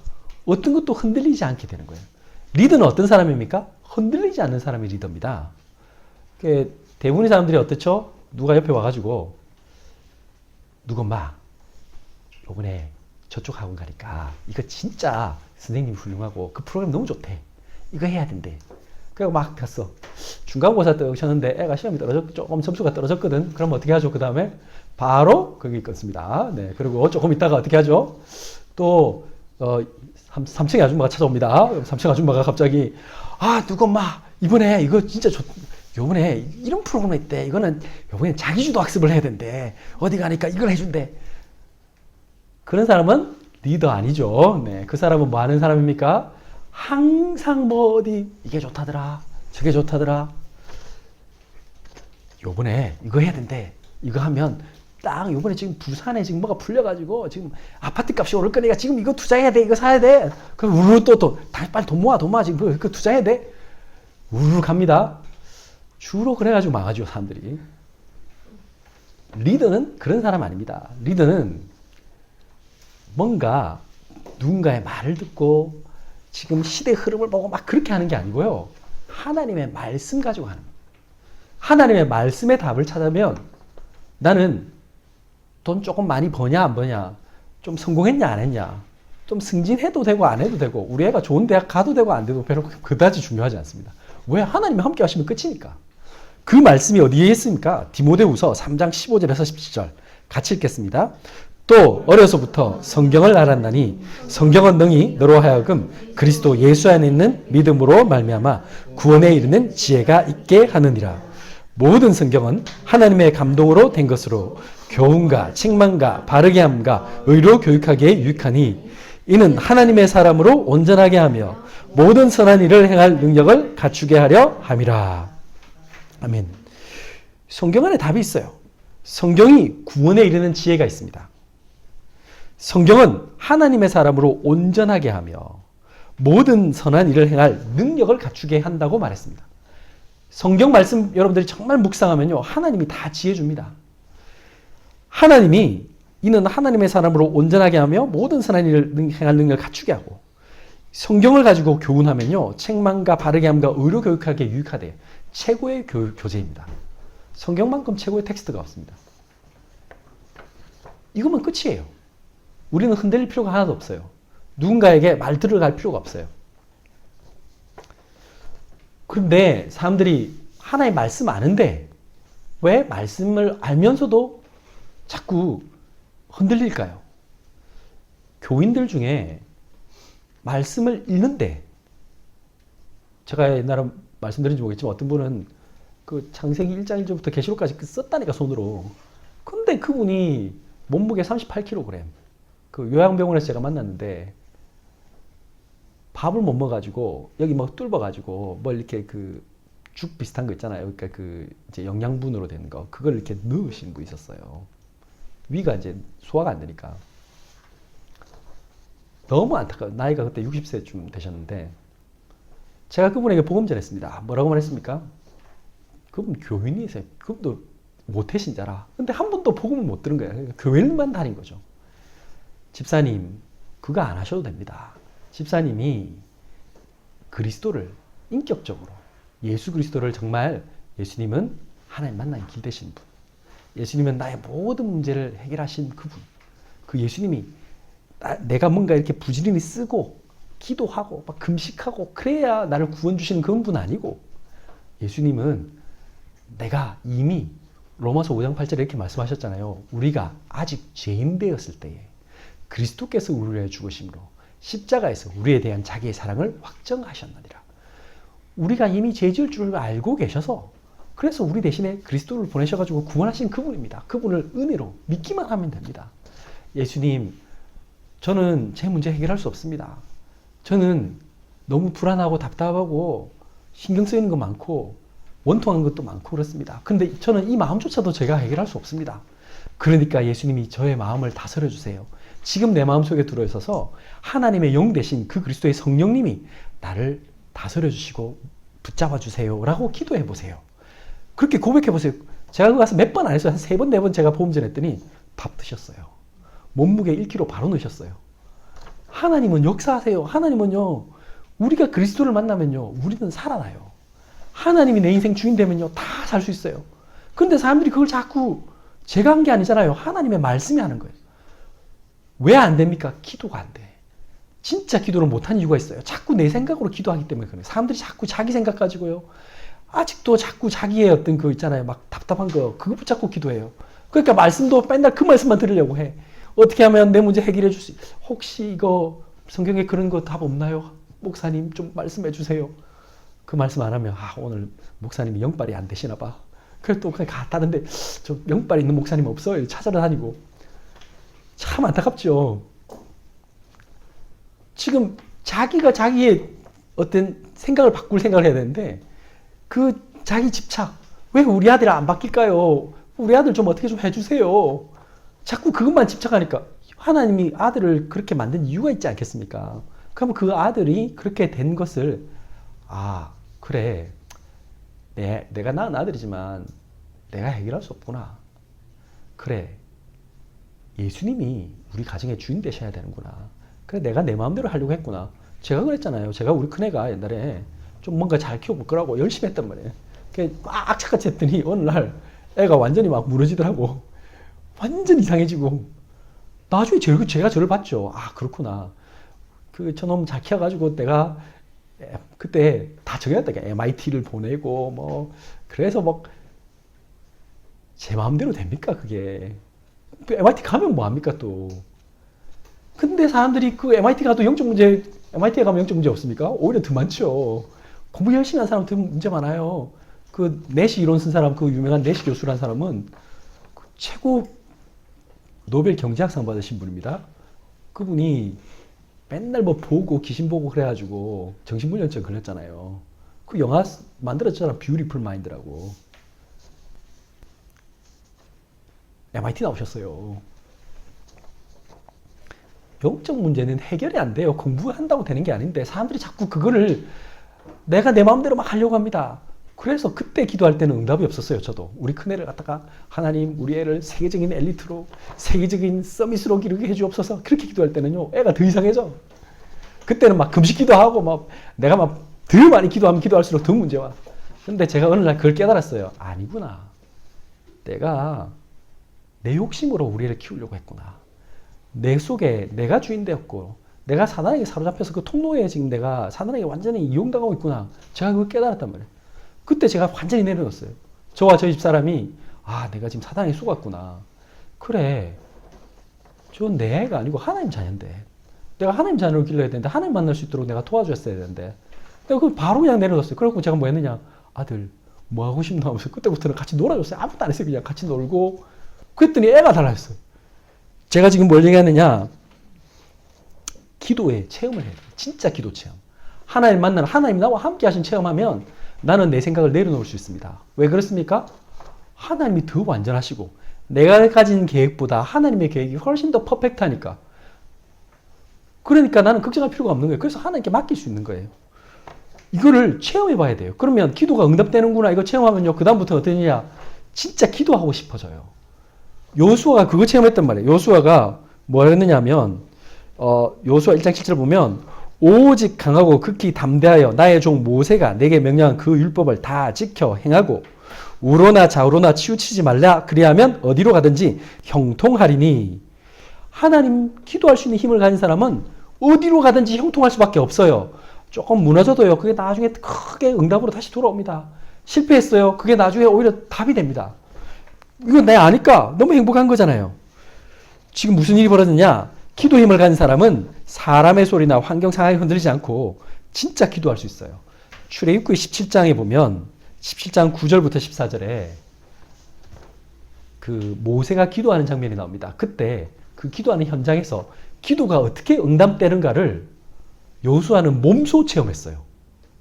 어떤 것도 흔들리지 않게 되는 거예요. 리더는 어떤 사람입니까? 흔들리지 않는 사람이 리더입니다. 대부분의 사람들이 어떻죠? 누가 옆에 와가지고 누구 엄마 요번에 저쪽 학원 가니까 이거 진짜 선생님이 훌륭하고 그 프로그램 너무 좋대. 이거 해야 된대. 그래서 막 갔어. 중간고사 때 쳤는데 애가 시험이 조금 점수가 떨어졌거든. 그럼 어떻게 하죠? 그 다음에 바로 거기 끊습니다. 네. 그리고 조금 있다가 어떻게 하죠? 또 3층의 아줌마가 찾아옵니다. 3층 아줌마가 갑자기 누구 엄마 이번에 이거 진짜 요번에 이런 프로그램 있대. 이거는 요번에 자기주도 학습을 해야 된대. 어디 가니까 이걸 해준대. 그런 사람은 리더 아니죠. 네. 그 사람은 뭐 하는 사람입니까? 항상 어디 이게 좋다더라. 저게 좋다더라. 요번에 이거 해야 된대. 이거 하면 딱 요번에 지금 부산에 지금 뭐가 풀려가지고 지금 아파트 값이 오를 거니까 지금 이거 투자해야 돼. 이거 사야 돼. 그럼 우르르 또 빨리 돈 모아 지금 그 투자해야 돼. 우르르 갑니다. 주로 그래가지고 망하죠 사람들이. 리더는 그런 사람 아닙니다. 리더는 뭔가 누군가의 말을 듣고 지금 시대 흐름을 보고 막 그렇게 하는 게 아니고요. 하나님의 말씀 가지고 하는 거예요. 하나님의 말씀의 답을 찾으면 나는 돈 조금 많이 버냐 안 버냐, 좀 성공했냐 안 했냐, 좀 승진해도 되고 안 해도 되고 우리 애가 좋은 대학 가도 되고 안 돼도 별로 그다지 중요하지 않습니다. 왜? 하나님이 함께 하시면 끝이니까. 그 말씀이 어디에 있습니까? 디모데후서 3장 15절에서 17절 같이 읽겠습니다. 또 어려서부터 성경을 알았나니 성경은 능히 너로 하여금 그리스도 예수 안에 있는 믿음으로 말미암아 구원에 이르는 지혜가 있게 하느니라. 모든 성경은 하나님의 감동으로 된 것으로 교훈과 책망과 바르게 함과 의로 교육하기에 유익하니 이는 하나님의 사람으로 온전하게 하며 모든 선한 일을 행할 능력을 갖추게 하려 함이라. 아멘. 성경 안에 답이 있어요. 성경이 구원에 이르는 지혜가 있습니다. 성경은 하나님의 사람으로 온전하게 하며 모든 선한 일을 행할 능력을 갖추게 한다고 말했습니다. 성경 말씀 여러분들이 정말 묵상하면요. 하나님이 다 지혜 줍니다. 하나님이 이는 하나님의 사람으로 온전하게 하며 모든 선한 일을 행할 능력을 갖추게 하고 성경을 가지고 교훈하면요. 책망과 바르게 함과 의로 교육하기에 유익하대. 최고의 교재입니다. 성경만큼 최고의 텍스트가 없습니다. 이거면 끝이에요. 우리는 흔들릴 필요가 하나도 없어요. 누군가에게 말 들어갈 필요가 없어요. 그런데 사람들이 하나의 말씀 아는데 왜 말씀을 알면서도 자꾸 흔들릴까요? 교인들 중에 말씀을 읽는데 제가 옛날에 말씀드린지 모르겠지만 어떤 분은 그 창세기 1장 1절부터 계시록까지 썼다니까 손으로. 근데 그분이 몸무게 38kg 그 요양병원에서 제가 만났는데 밥을 못 먹어가지고 여기 뭐 뚫어가지고 뭘 이렇게 그 죽 비슷한 거 있잖아요. 그러니까 그 이제 영양분으로 된 거 그걸 이렇게 넣으신 분 있었어요. 위가 이제 소화가 안 되니까 너무 안타까워요. 나이가 그때 60세쯤 되셨는데 제가 그분에게 복음 전했습니다. 뭐라고 말했습니까? 그분 교인이세요. 그분도 모태신자라. 근데 한 번도 복음을 못 들은 거예요. 그러니까 교회만 다닌 거죠. 집사님, 그거 안 하셔도 됩니다. 집사님이 그리스도를 인격적으로 예수 그리스도를 정말 예수님은 하나님 만나는 길 되신 분. 예수님은 나의 모든 문제를 해결하신 그분. 그 예수님이 내가 뭔가 이렇게 부지런히 쓰고 기도하고 막 금식하고 그래야 나를 구원 주시는 그런 분 아니고 예수님은 내가 이미 로마서 5장 8절에 이렇게 말씀하셨잖아요. 우리가 아직 죄인 되었을 때에 그리스도께서 우리를 위해 죽으심으로 십자가에서 우리에 대한 자기의 사랑을 확정하셨느니라. 우리가 이미 죄 지을 줄 알고 계셔서 그래서 우리 대신에 그리스도를 보내셔가지고 구원하신 그분입니다. 그분을 은혜로 믿기만 하면 됩니다. 예수님, 저는 제 문제 해결할 수 없습니다. 저는 너무 불안하고 답답하고 신경 쓰이는 거 많고 원통한 것도 많고 그렇습니다. 근데 저는 이 마음조차도 제가 해결할 수 없습니다. 그러니까 예수님이 저의 마음을 다스려 주세요. 지금 내 마음속에 들어있어서 하나님의 영 대신 그 그리스도의 성령님이 나를 다스려 주시고 붙잡아 주세요 라고 기도해 보세요. 그렇게 고백해 보세요. 제가 그거 가서 몇 번 안 했어요. 한 3번, 4번 제가 보험 전했더니 밥 드셨어요. 몸무게 1kg 바로 넣으셨어요. 하나님은 역사하세요. 하나님은요, 우리가 그리스도를 만나면요, 우리는 살아나요. 하나님이 내 인생 주인 되면요, 다 살 수 있어요. 그런데 사람들이 그걸 자꾸 제가 한 게 아니잖아요. 하나님의 말씀이 하는 거예요. 왜 안 됩니까? 기도가 안 돼. 진짜 기도를 못하는 이유가 있어요. 자꾸 내 생각으로 기도하기 때문에 그래요. 사람들이 자꾸 자기 생각 가지고요. 아직도 자꾸 자기의 어떤 그 있잖아요. 막 답답한 거, 그거 붙잡고 기도해요. 그러니까 말씀도 맨날 그 말씀만 들으려고 해. 어떻게 하면 내 문제 해결해 줄 수, 혹시 이거 성경에 그런 거 답 없나요? 목사님 좀 말씀해 주세요. 그 말씀 안 하면, 오늘 목사님이 영빨이 안 되시나 봐. 그래서 또 그냥 갔다는데, 저 영빨 있는 목사님 없어요. 찾아다니고. 참 안타깝죠. 지금 자기가 자기의 어떤 생각을 바꿀 생각을 해야 되는데, 그 자기 집착, 왜 우리 아들 안 바뀔까요? 우리 아들 좀 어떻게 좀 해주세요. 자꾸 그것만 집착하니까 하나님이 아들을 그렇게 만든 이유가 있지 않겠습니까? 그러면 그 아들이 그렇게 된 것을 그래, 내가 낳은 아들이지만 내가 해결할 수 없구나. 그래, 예수님이 우리 가정의 주인 되셔야 되는구나. 그래, 내가 내 마음대로 하려고 했구나. 제가 그랬잖아요. 제가 우리 큰애가 옛날에 좀 뭔가 잘 키워볼 거라고 열심히 했단 말이에요. 막 악착같이 했더니 어느 날 애가 완전히 막 무너지더라고. 완전 이상해지고. 나중에 제가 저를 봤죠. 그렇구나. 저놈 잘 키워가지고 내가 그때 다 정해놨다. MIT를 보내고 뭐 그래서 뭐 제 마음대로 됩니까 그게. MIT 가면 뭐합니까 또. 근데 사람들이 그 MIT 가도 영적 문제, MIT에 가면 영적 문제 없습니까? 오히려 더 많죠. 공부 열심히 한 사람 더 문제 많아요. 그 내시 이론 쓴 사람, 그 유명한 내시 교수라는 사람은 그 최고 노벨 경제학상 받으신 분입니다. 그분이 맨날 뭐 보고 귀신 보고 그래가지고 정신분열증 걸렸잖아요. 그 영화 만들었잖아. 뷰티풀 마인드라고. MIT 나오셨어요. 영적 문제는 해결이 안 돼요. 공부한다고 되는 게 아닌데 사람들이 자꾸 그거를 내가 내 마음대로 막 하려고 합니다. 그래서 그때 기도할 때는 응답이 없었어요. 저도 우리 큰애를 갖다가 하나님 우리 애를 세계적인 엘리트로 세계적인 서밋으로 기르게 해주옵소서. 그렇게 기도할 때는요 애가 더 이상해져. 그때는 막 금식 기도하고 막 내가 막 더 많이 기도하면 기도할수록 더 문제와. 근데 제가 어느 날 그걸 깨달았어요. 아니구나. 내가 내 욕심으로 우리 애를 키우려고 했구나. 내 속에 내가 주인 되었고 내가 사단에게 사로잡혀서 그 통로에 지금 내가 사단에게 완전히 이용당하고 있구나. 제가 그걸 깨달았단 말이에요. 그때 제가 완전히 내려놓았어요. 저와 저희 집사람이 내가 지금 사단에 속았구나. 그래, 저건 내 애가 아니고 하나님 자녀인데 내가 하나님 자녀로 길러야 되는데 하나님 만날 수 있도록 내가 도와줬어야 되는데 내가 그걸 바로 그냥 내려놨어요. 그래갖고 제가 뭐 했느냐, 아들 뭐 하고 싶나 하면서 그때부터는 같이 놀아줬어요. 아무것도 안 했어요. 그냥 같이 놀고. 그랬더니 애가 달라졌어요. 제가 지금 뭘 얘기하느냐, 기도에 체험을 해야 돼요. 진짜 기도 체험. 하나님 만나는 하나님 나와 함께 하신 체험하면 나는 내 생각을 내려놓을 수 있습니다. 왜 그렇습니까? 하나님이 더 완전하시고 내가 가진 계획보다 하나님의 계획이 훨씬 더 퍼펙트하니까. 그러니까 나는 걱정할 필요가 없는 거예요. 그래서 하나님께 맡길 수 있는 거예요. 이거를 체험해 봐야 돼요. 그러면 기도가 응답되는구나 이거 체험하면요. 그 다음부터 어떠냐? 진짜 기도하고 싶어져요. 요수아가 그거 체험했단 말이에요. 요수아가 뭐 했느냐면 요수아 1장 7절 보면 오직 강하고 극히 담대하여 나의 종 모세가 내게 명령한 그 율법을 다 지켜 행하고 우로나 좌우로나 치우치지 말라. 그리하면 어디로 가든지 형통하리니. 하나님 기도할 수 있는 힘을 가진 사람은 어디로 가든지 형통할 수밖에 없어요. 조금 무너져도요. 그게 나중에 크게 응답으로 다시 돌아옵니다. 실패했어요. 그게 나중에 오히려 답이 됩니다. 이건 내가 아니까 너무 행복한 거잖아요. 지금 무슨 일이 벌어졌냐? 기도 힘을 가진 사람은 사람의 소리나 환경 상황에 흔들리지 않고 진짜 기도할 수 있어요. 출애굽기 17장에 보면 17장 9절부터 14절에 그 모세가 기도하는 장면이 나옵니다. 그때 그 기도하는 현장에서 기도가 어떻게 응답되는가를 요수아는 몸소 체험했어요.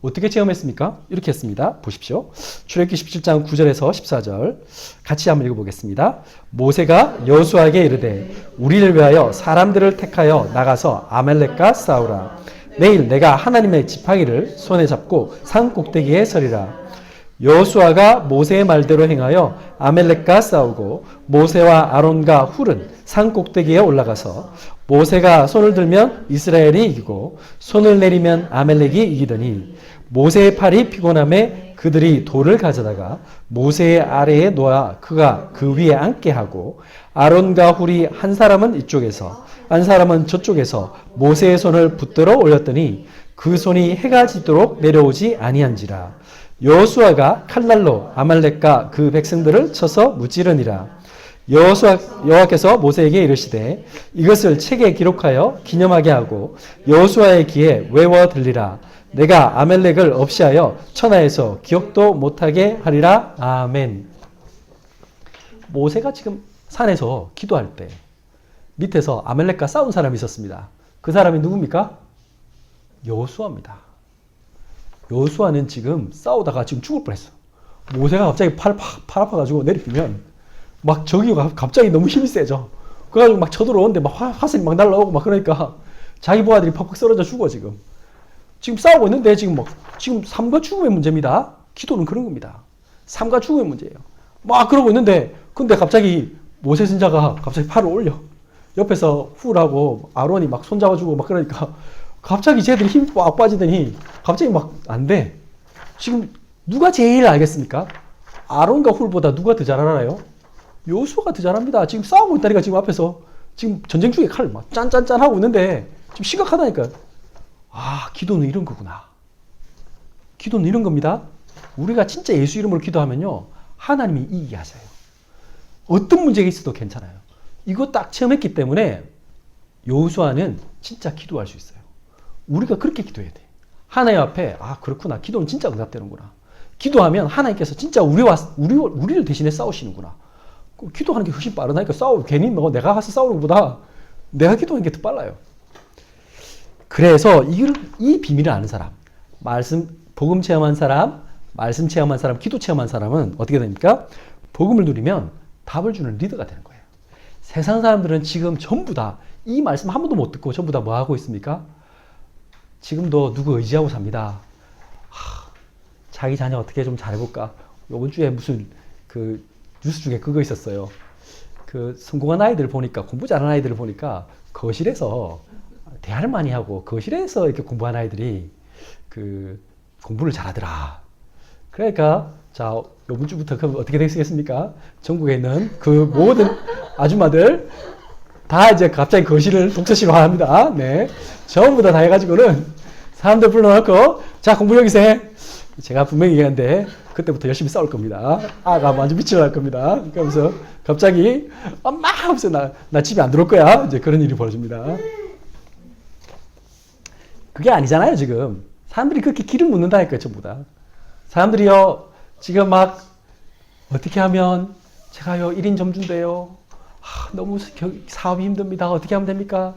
어떻게 체험했습니까? 이렇게 했습니다. 보십시오. 출애굽기 17장 9절에서 14절 같이 한번 읽어보겠습니다. 모세가 여호수아에게 이르되 우리를 위하여 사람들을 택하여 나가서 아말렉과 싸우라. 내일 내가 하나님의 지팡이를 손에 잡고 산 꼭대기에 서리라. 여호수아가 모세의 말대로 행하여 아말렉과 싸우고 모세와 아론과 훌은 산 꼭대기에 올라가서 모세가 손을 들면 이스라엘이 이기고 손을 내리면 아말렉이 이기더니 모세의 팔이 피곤함에 그들이 돌을 가져다가 모세의 아래에 놓아 그가 그 위에 앉게 하고 아론과 훌이 한 사람은 이쪽에서 한 사람은 저쪽에서 모세의 손을 붙들어 올렸더니 그 손이 해가 지도록 내려오지 아니한지라. 여호수아가 칼날로 아말렉과 그 백성들을 쳐서 무찌르니라. 여호와께서 모세에게 이르시되 이것을 책에 기록하여 기념하게 하고 여호수아의 귀에 외워 들리라. 내가 아말렉을 없이하여 천하에서 기억도 못하게 하리라. 아멘. 모세가 지금 산에서 기도할 때 밑에서 아말렉과 싸운 사람이 있었습니다. 그 사람이 누굽니까? 여호수아입니다. 여호수아는 지금 싸우다가 지금 죽을 뻔했어. 모세가 갑자기 팔 아파가지고 내리면 막 저기가 갑자기 너무 힘이 세져. 그래가지고 막 쳐들어오는데 막 화살이 막 날라오고 막 그러니까 자기 부하들이 팍팍 쓰러져 죽어 지금. 지금 싸우고 있는데 지금 삶과 죽음의 문제입니다. 기도는 그런 겁니다. 삶과 죽음의 문제예요. 막 그러고 있는데 근데 갑자기 모세 선자가 갑자기 팔을 올려. 옆에서 훌하고 아론이 막 손잡아주고 막 그러니까 갑자기 쟤들이 힘이 빡 빠지더니 갑자기 막 안 돼. 지금 누가 제일 알겠습니까? 아론과 훌보다 누가 더 잘 알아요? 여호수아가 더 잘합니다. 지금 싸우고 있다니까 지금 앞에서 지금 전쟁 중에 칼을 막 짠짠짠 하고 있는데 지금 심각하다니까. 아, 기도는 이런 거구나. 기도는 이런 겁니다. 우리가 진짜 예수 이름으로 기도하면요. 하나님이 이기게 하세요. 어떤 문제가 있어도 괜찮아요. 이거 딱 체험했기 때문에 여호수아는 진짜 기도할 수 있어요. 우리가 그렇게 기도해야 돼. 하나님 앞에 아 그렇구나. 기도는 진짜 응답되는구나. 기도하면 하나님께서 진짜 우리를 대신해 싸우시는구나. 기도하는 게 훨씬 빠르다니까. 괜히 뭐 내가 가서 싸우는 것보다 내가 기도하는 게 더 빨라요. 그래서 이 비밀을 아는 사람, 복음 체험한 사람, 말씀 체험한 사람, 기도 체험한 사람은 어떻게 됩니까? 복음을 누리면 답을 주는 리더가 되는 거예요. 세상 사람들은 지금 전부 다 이 말씀 한 번도 못 듣고 전부 다 뭐 하고 있습니까? 지금도 누구 의지하고 삽니다. 자기 자녀 어떻게 좀 잘해볼까? 이번 주에 무슨 그 뉴스 중에 그거 있었어요. 그 성공한 아이들 보니까 공부 잘하는 아이들을 보니까 거실에서 대화를 많이 하고 거실에서 이렇게 공부하는 아이들이 그 공부를 잘하더라. 그러니까 자 이번 주부터 그럼 어떻게 되겠습니까? 전국에 있는 그 모든 아줌마들 다 이제 갑자기 거실을 독서실화합니다. 네, 전부 다 해가지고는 사람들 불러놓고 자 공부 여기서 해. 제가 분명히 얘기하는데 그때부터 열심히 싸울 겁니다. 아가 완전 미치러 갈 겁니다. 그러면서 갑자기 엄마 하면서 나 집에 안 들어올 거야. 이제 그런 일이 벌어집니다. 그게 아니잖아요 지금. 사람들이 그렇게 길을 묻는다니까요 전부 다. 사람들이요 지금 막 어떻게 하면 제가요 1인 점주인데요. 너무 사업이 힘듭니다. 어떻게 하면 됩니까?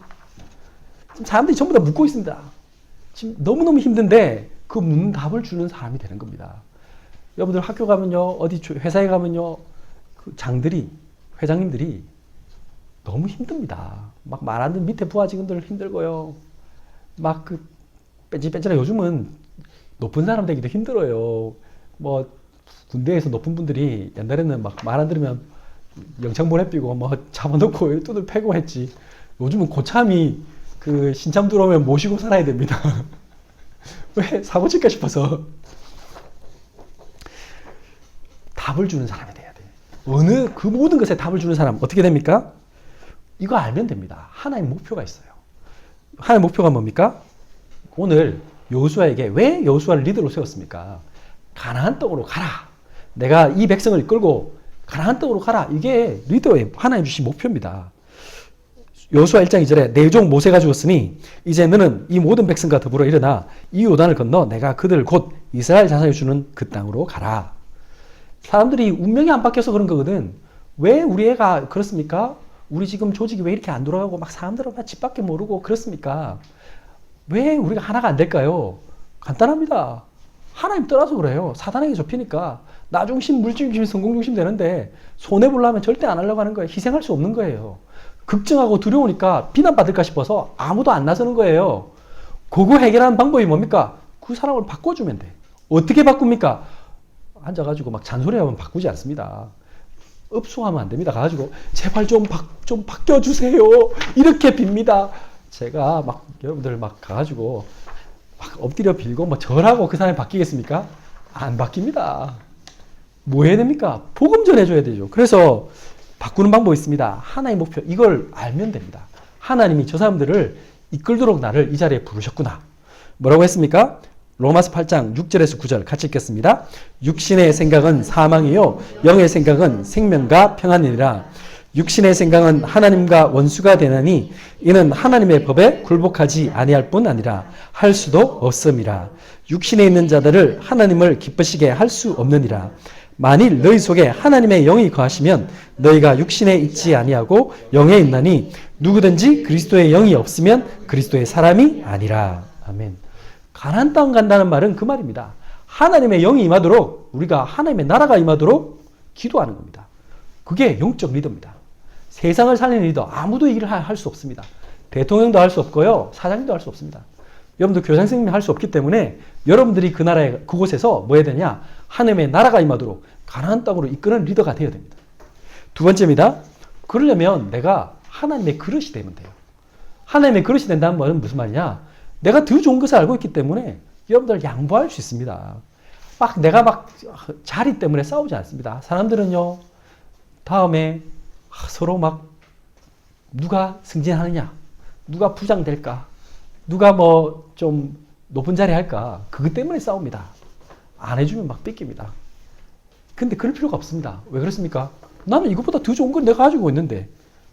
지금 사람들이 전부 다 묻고 있습니다. 지금 너무너무 힘든데 그 묻는 답을 주는 사람이 되는 겁니다. 여러분들 학교 가면요, 어디 회사에 가면요, 그 장들이, 회장님들이 너무 힘듭니다. 막 말 안 듣는 밑에 부하 직원들 힘들고요. 막 그 뺀질뺀질한 요즘은 높은 사람 되기도 힘들어요. 뭐 군대에서 높은 분들이 옛날에는 막 말 안 들으면 영창 보내삐고 뭐 잡아놓고 두들 패고 했지. 요즘은 고참이 그 신참 들어오면 모시고 살아야 됩니다. 왜? 사고 칠까 싶어서. 답을 주는 사람이 돼야 돼. 어느 그 모든 것에 답을 주는 사람 어떻게 됩니까? 이거 알면 됩니다. 하나의 목표가 있어요. 하나의 목표가 뭡니까? 오늘 여호수아에게 왜 여호수아를 리더로 세웠습니까? 가나안 땅으로 가라. 내가 이 백성을 이끌고 가나안 땅으로 가라. 이게 리더의 하나님 주신 목표입니다. 여호수아 1장 2절에 내 종 모세가 죽었으니 이제 너는 이 모든 백성과 더불어 일어나 이 요단을 건너 내가 그들 곧 이스라엘 자손이 주는 그 땅으로 가라. 사람들이 운명이 안 바뀌어서 그런 거거든. 왜 우리 애가 그렇습니까? 우리 지금 조직이 왜 이렇게 안 돌아가고 막 사람들은 막 집 밖에 모르고 그렇습니까? 왜 우리가 하나가 안 될까요? 간단합니다. 하나님 떠나서 그래요. 사단에게 좁히니까 나 중심, 물 중심, 성공 중심 되는데 손해보려면 절대 안 하려고 하는 거예요. 희생할 수 없는 거예요. 걱정하고 두려우니까 비난받을까 싶어서 아무도 안 나서는 거예요. 그거 해결하는 방법이 뭡니까? 그 사람을 바꿔주면 돼. 어떻게 바꿉니까? 앉아가지고 막 잔소리하면 바꾸지 않습니다. 읍소하면 안 됩니다. 가가지고 제발 좀 바뀌어주세요. 이렇게 빕니다. 제가 막 여러분들 막 가가지고 막 엎드려 빌고 뭐 절하고 그 사람이 바뀌겠습니까? 안 바뀝니다. 뭐 해야 됩니까? 복음 전해줘야 되죠. 그래서 바꾸는 방법이 있습니다. 하나의 목표, 이걸 알면 됩니다. 하나님이 저 사람들을 이끌도록 나를 이 자리에 부르셨구나. 뭐라고 했습니까? 로마서 8장 6절에서 9절 같이 읽겠습니다. 육신의 생각은 사망이요 영의 생각은 생명과 평안이니라. 육신의 생각은 하나님과 원수가 되나니 이는 하나님의 법에 굴복하지 아니할 뿐 아니라 할 수도 없음이라. 육신에 있는 자들을 하나님을 기쁘시게 할 수 없느니라. 만일 너희 속에 하나님의 영이 거하시면 너희가 육신에 있지 아니하고 영에 있나니 누구든지 그리스도의 영이 없으면 그리스도의 사람이 아니라. 아멘. 가나안 땅 간다는 말은 그 말입니다. 하나님의 영이 임하도록, 우리가 하나님의 나라가 임하도록 기도하는 겁니다. 그게 영적 리더입니다. 세상을 살리는 리더, 아무도 이 일을 할 수 없습니다. 대통령도 할 수 없고요, 사장님도 할 수 없습니다. 여러분들 교장 선생님이 할 수 없기 때문에 여러분들이 그 나라에, 그곳에서 뭐 해야 되냐? 하나님의 나라가 임하도록 가나안 땅으로 이끄는 리더가 되어야 됩니다. 두 번째입니다. 그러려면 내가 하나님의 그릇이 되면 돼요. 하나님의 그릇이 된다는 말은 무슨 말이냐? 내가 더 좋은 것을 알고 있기 때문에 여러분들 양보할 수 있습니다. 내가 막 자리 때문에 싸우지 않습니다. 사람들은요, 다음에 서로 막 누가 승진하느냐, 누가 부장 될까, 누가 뭐 좀 높은 자리 할까, 그것 때문에 싸웁니다. 안 해주면 막 뺏깁니다. 근데 그럴 필요가 없습니다. 왜 그렇습니까? 나는 이것보다 더 좋은 걸 내가 가지고 있는데,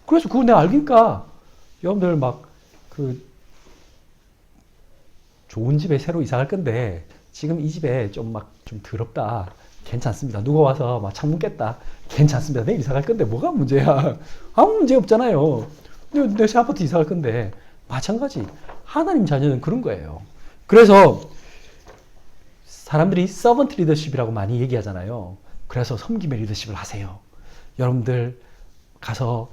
그래서 그걸 내가 알기니까 여러분들 막 좋은 집에 새로 이사 갈 건데 지금 이 집에 좀 더럽다. 괜찮습니다. 누가 와서 막 창문 깼다. 괜찮습니다. 내일 이사 갈 건데 뭐가 문제야. 아무 문제 없잖아요. 내 새 아파트 이사 갈 건데. 마찬가지. 하나님 자녀는 그런 거예요. 그래서 사람들이 서번트 리더십이라고 많이 얘기하잖아요. 그래서 섬김의 리더십을 하세요. 여러분들 가서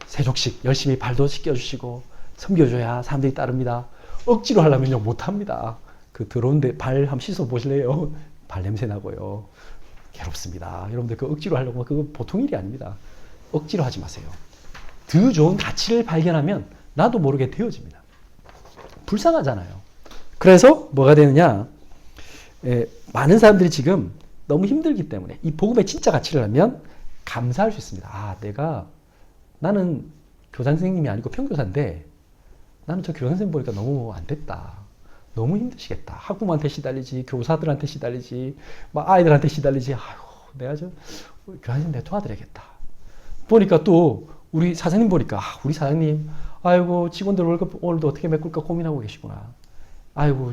세족식 열심히 발도 씻겨주시고 섬겨줘야 사람들이 따릅니다. 억지로 하려면요 못합니다. 그 더러운데 발 한번 씻어 보실래요? 발 냄새 나고요. 괴롭습니다. 여러분들 그 억지로 하려고 그거 보통 일이 아닙니다. 억지로 하지 마세요. 더 좋은 가치를 발견하면 나도 모르게 되어집니다. 불쌍하잖아요. 그래서 뭐가 되느냐? 많은 사람들이 지금 너무 힘들기 때문에 이 복음의 진짜 가치를 알면 감사할 수 있습니다. 나는 교장 선생님이 아니고 평교사인데 나는 저 교장 선생님 보니까 너무 안 됐다. 너무 힘드시겠다. 학부모한테 시달리지, 교사들한테 시달리지, 막 아이들한테 시달리지. 내가 교장 선생님 내가 도와드려야겠다. 보니까 또 우리 사장님 보니까 우리 사장님 직원들 월급 오늘도 어떻게 메꿀까 고민하고 계시구나.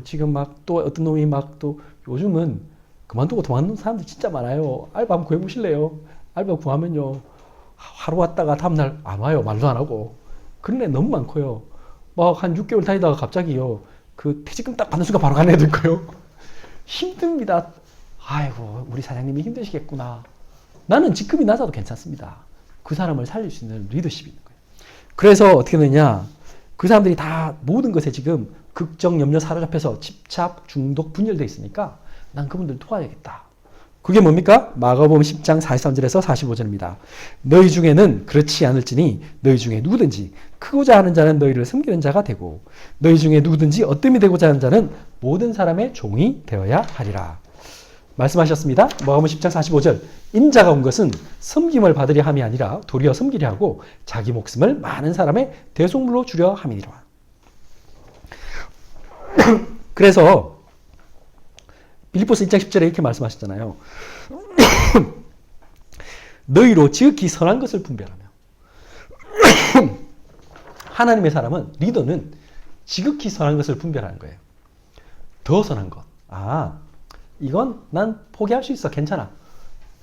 지금 막 또 어떤 놈이 막 또 요즘은 그만두고 도망가는 사람들 진짜 많아요. 알바 한번 구해보실래요? 알바 구하면요 하루 왔다가 다음날 안 와요. 말도 안 하고. 그런 애 너무 많고요. 막 한 6개월 다니다가 갑자기요 그 퇴직금 딱 받는 순간 바로 가는 애도 있고요. 힘듭니다. 아이고 우리 사장님이 힘드시겠구나. 나는 직급이 낮아도 괜찮습니다. 그 사람을 살릴 수 있는 리더십이 있는 거예요. 그래서 어떻게 되냐. 그 사람들이 다 모든 것에 지금 걱정, 염려 사로잡혀서 집착, 중독, 분열되어 있으니까 난 그분들 도와야겠다. 그게 뭡니까? 마가복음 10장 43절에서 45절입니다. 너희 중에는 그렇지 않을지니 너희 중에 누구든지 크고자 하는 자는 너희를 섬기는 자가 되고 너희 중에 누구든지 어뜸이 되고자 하는 자는 모든 사람의 종이 되어야 하리라. 말씀하셨습니다. 마가복음 10장 45절. 인자가 온 것은 섬김을 받으려 함이 아니라 도리어 섬기려 하고 자기 목숨을 많은 사람의 대속물로 주려 함이니라. 그래서 빌립보서 1장 10절에 이렇게 말씀하셨잖아요. 너희로 지극히 선한 것을 분별하며. 하나님의 사람은, 리더는 지극히 선한 것을 분별하는 거예요. 더 선한 것. 이건 난 포기할 수 있어. 괜찮아.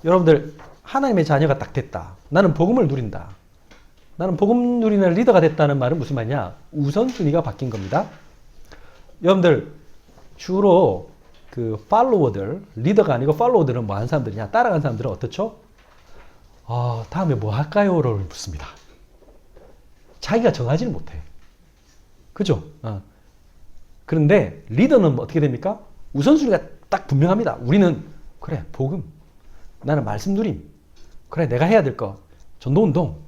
여러분들 하나님의 자녀가 딱 됐다. 나는 복음을 누린다. 나는 복음 누리는 리더가 됐다는 말은 무슨 말이냐? 우선순위가 바뀐 겁니다. 여러분들 주로 그 팔로워들, 리더가 아니고 팔로워들은 뭐 하는 사람들이냐? 따라가는 사람들은 어떻죠? 다음에 뭐 할까요?를 묻습니다. 자기가 정하지는 못해. 그죠? 그런데 리더는 어떻게 됩니까? 우선순위가 딱 분명합니다. 우리는 그래 복음, 나는 말씀 누림, 그래 내가 해야 될 거 전도운동,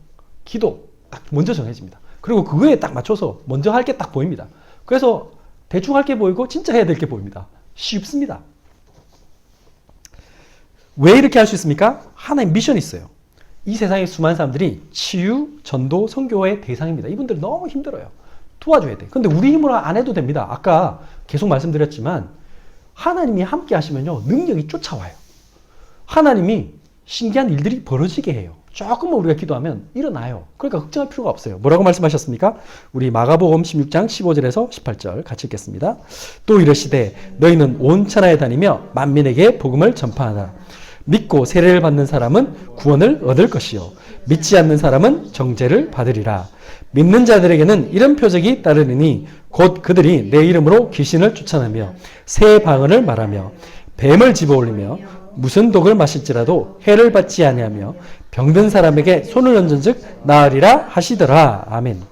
기도 딱 먼저 정해집니다. 그리고 그거에 딱 맞춰서 먼저 할 게 딱 보입니다. 그래서 대충 할 게 보이고 진짜 해야 될 게 보입니다. 쉽습니다. 왜 이렇게 할 수 있습니까? 하나의 미션이 있어요. 이 세상의 수많은 사람들이 치유, 전도, 선교의 대상입니다. 이분들 너무 힘들어요. 도와줘야 돼. 근데 우리 힘으로 안 해도 됩니다. 아까 계속 말씀드렸지만 하나님이 함께 하시면요. 능력이 쫓아와요. 하나님이 신기한 일들이 벌어지게 해요. 조금만 우리가 기도하면 일어나요. 그러니까 걱정할 필요가 없어요. 뭐라고 말씀하셨습니까? 우리 마가복음 16장 15절에서 18절 같이 읽겠습니다. 또 이르시되 너희는 온 천하에 다니며 만민에게 복음을 전파하라. 믿고 세례를 받는 사람은 구원을 얻을 것이요 믿지 않는 사람은 정죄를 받으리라. 믿는 자들에게는 이런 표적이 따르리니 곧 그들이 내 이름으로 귀신을 쫓아내며 새 방언을 말하며 뱀을 집어올리며 무슨 독을 마실지라도 해를 받지 아니하며 병든 사람에게 손을 얹은즉 나으리라 하시더라. 아멘.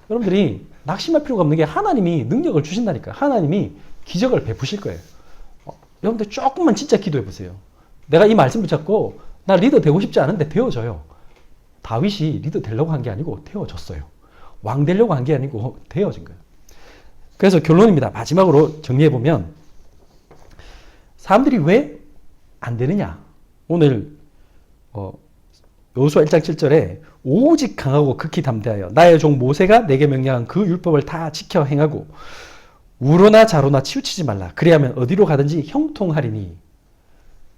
여러분들이 낙심할 필요가 없는 게 하나님이 능력을 주신다니까요. 하나님이 기적을 베푸실 거예요. 여러분들 조금만 진짜 기도해 보세요. 내가 이 말씀 붙잡고 나 리더 되고 싶지 않은데 되어져요. 다윗이 리더 되려고 한 게 아니고 되어졌어요. 왕 되려고 한 게 아니고 되어진 거예요. 그래서 결론입니다. 마지막으로 정리해보면 사람들이 왜 안 되느냐. 오늘 여호수아 1장 7절에 오직 강하고 극히 담대하여 나의 종 모세가 내게 명령한 그 율법을 다 지켜 행하고 우로나 자로나 치우치지 말라. 그리하면 어디로 가든지 형통하리니.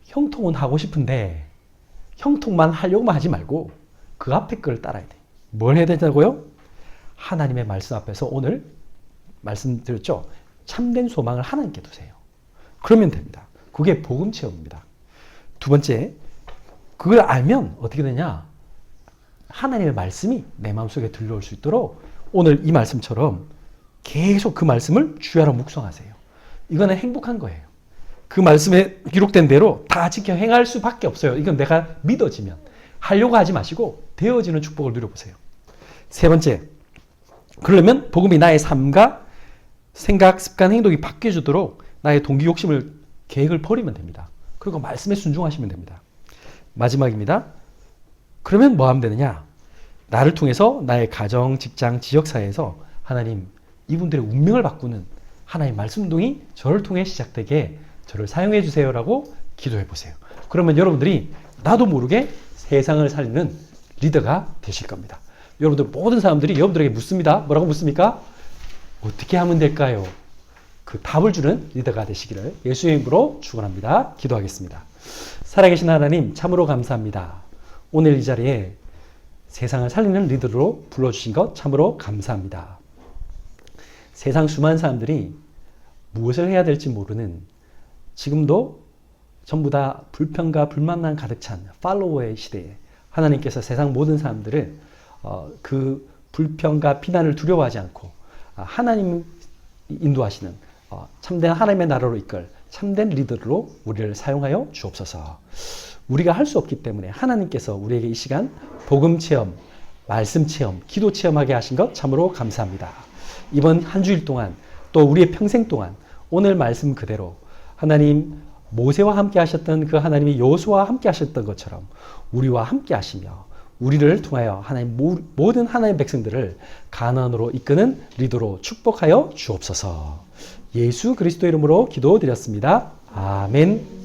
형통은 하고 싶은데 형통만 하려고만 하지 말고 그 앞에 걸 따라야 돼. 뭘 해야 되냐고요? 하나님의 말씀 앞에서 오늘 말씀드렸죠. 참된 소망을 하나님께 두세요. 그러면 됩니다. 그게 복음 체험입니다. 두 번째, 그걸 알면 어떻게 되냐? 하나님의 말씀이 내 마음속에 들려올 수 있도록 오늘 이 말씀처럼 계속 그 말씀을 주야로 묵상하세요. 이거는 행복한 거예요. 그 말씀에 기록된 대로 다 지켜 행할 수밖에 없어요. 이건 내가 믿어지면. 하려고 하지 마시고 되어지는 축복을 누려보세요. 세 번째, 그러려면 복음이 나의 삶과 생각, 습관, 행동이 바뀌어주도록 나의 동기, 욕심을, 계획을 버리면 됩니다. 그리고 말씀에 순종하시면 됩니다. 마지막입니다. 그러면 뭐 하면 되느냐? 나를 통해서 나의 가정, 직장, 지역사회에서 하나님, 이분들의 운명을 바꾸는 하나님의 말씀운동이 저를 통해 시작되게 저를 사용해 주세요라고 기도해 보세요. 그러면 여러분들이 나도 모르게 세상을 살리는 리더가 되실 겁니다. 여러분들 모든 사람들이 여러분들에게 묻습니다. 뭐라고 묻습니까? 어떻게 하면 될까요? 그 답을 주는 리더가 되시기를 예수의 이름으로 축원합니다. 기도하겠습니다. 살아계신 하나님 참으로 감사합니다. 오늘 이 자리에 세상을 살리는 리더로 불러주신 것 참으로 감사합니다. 세상 수많은 사람들이 무엇을 해야 될지 모르는 지금도 전부 다 불평과 불만만 가득 찬 팔로워의 시대에 하나님께서 세상 모든 사람들을 그 불평과 비난을 두려워하지 않고 하나님 인도하시는 참된 하나님의 나라로 이끌 참된 리더로 우리를 사용하여 주옵소서. 우리가 할 수 없기 때문에 하나님께서 우리에게 이 시간 복음 체험, 말씀 체험, 기도 체험하게 하신 것 참으로 감사합니다. 이번 한 주일 동안 또 우리의 평생 동안 오늘 말씀 그대로 하나님 모세와 함께 하셨던 그 하나님이 여호수아와 함께 하셨던 것처럼 우리와 함께 하시며 우리를 통하여 하나님 모든 하나님의 백성들을 가나안으로 이끄는 리더로 축복하여 주옵소서. 예수 그리스도 이름으로 기도드렸습니다. 아멘.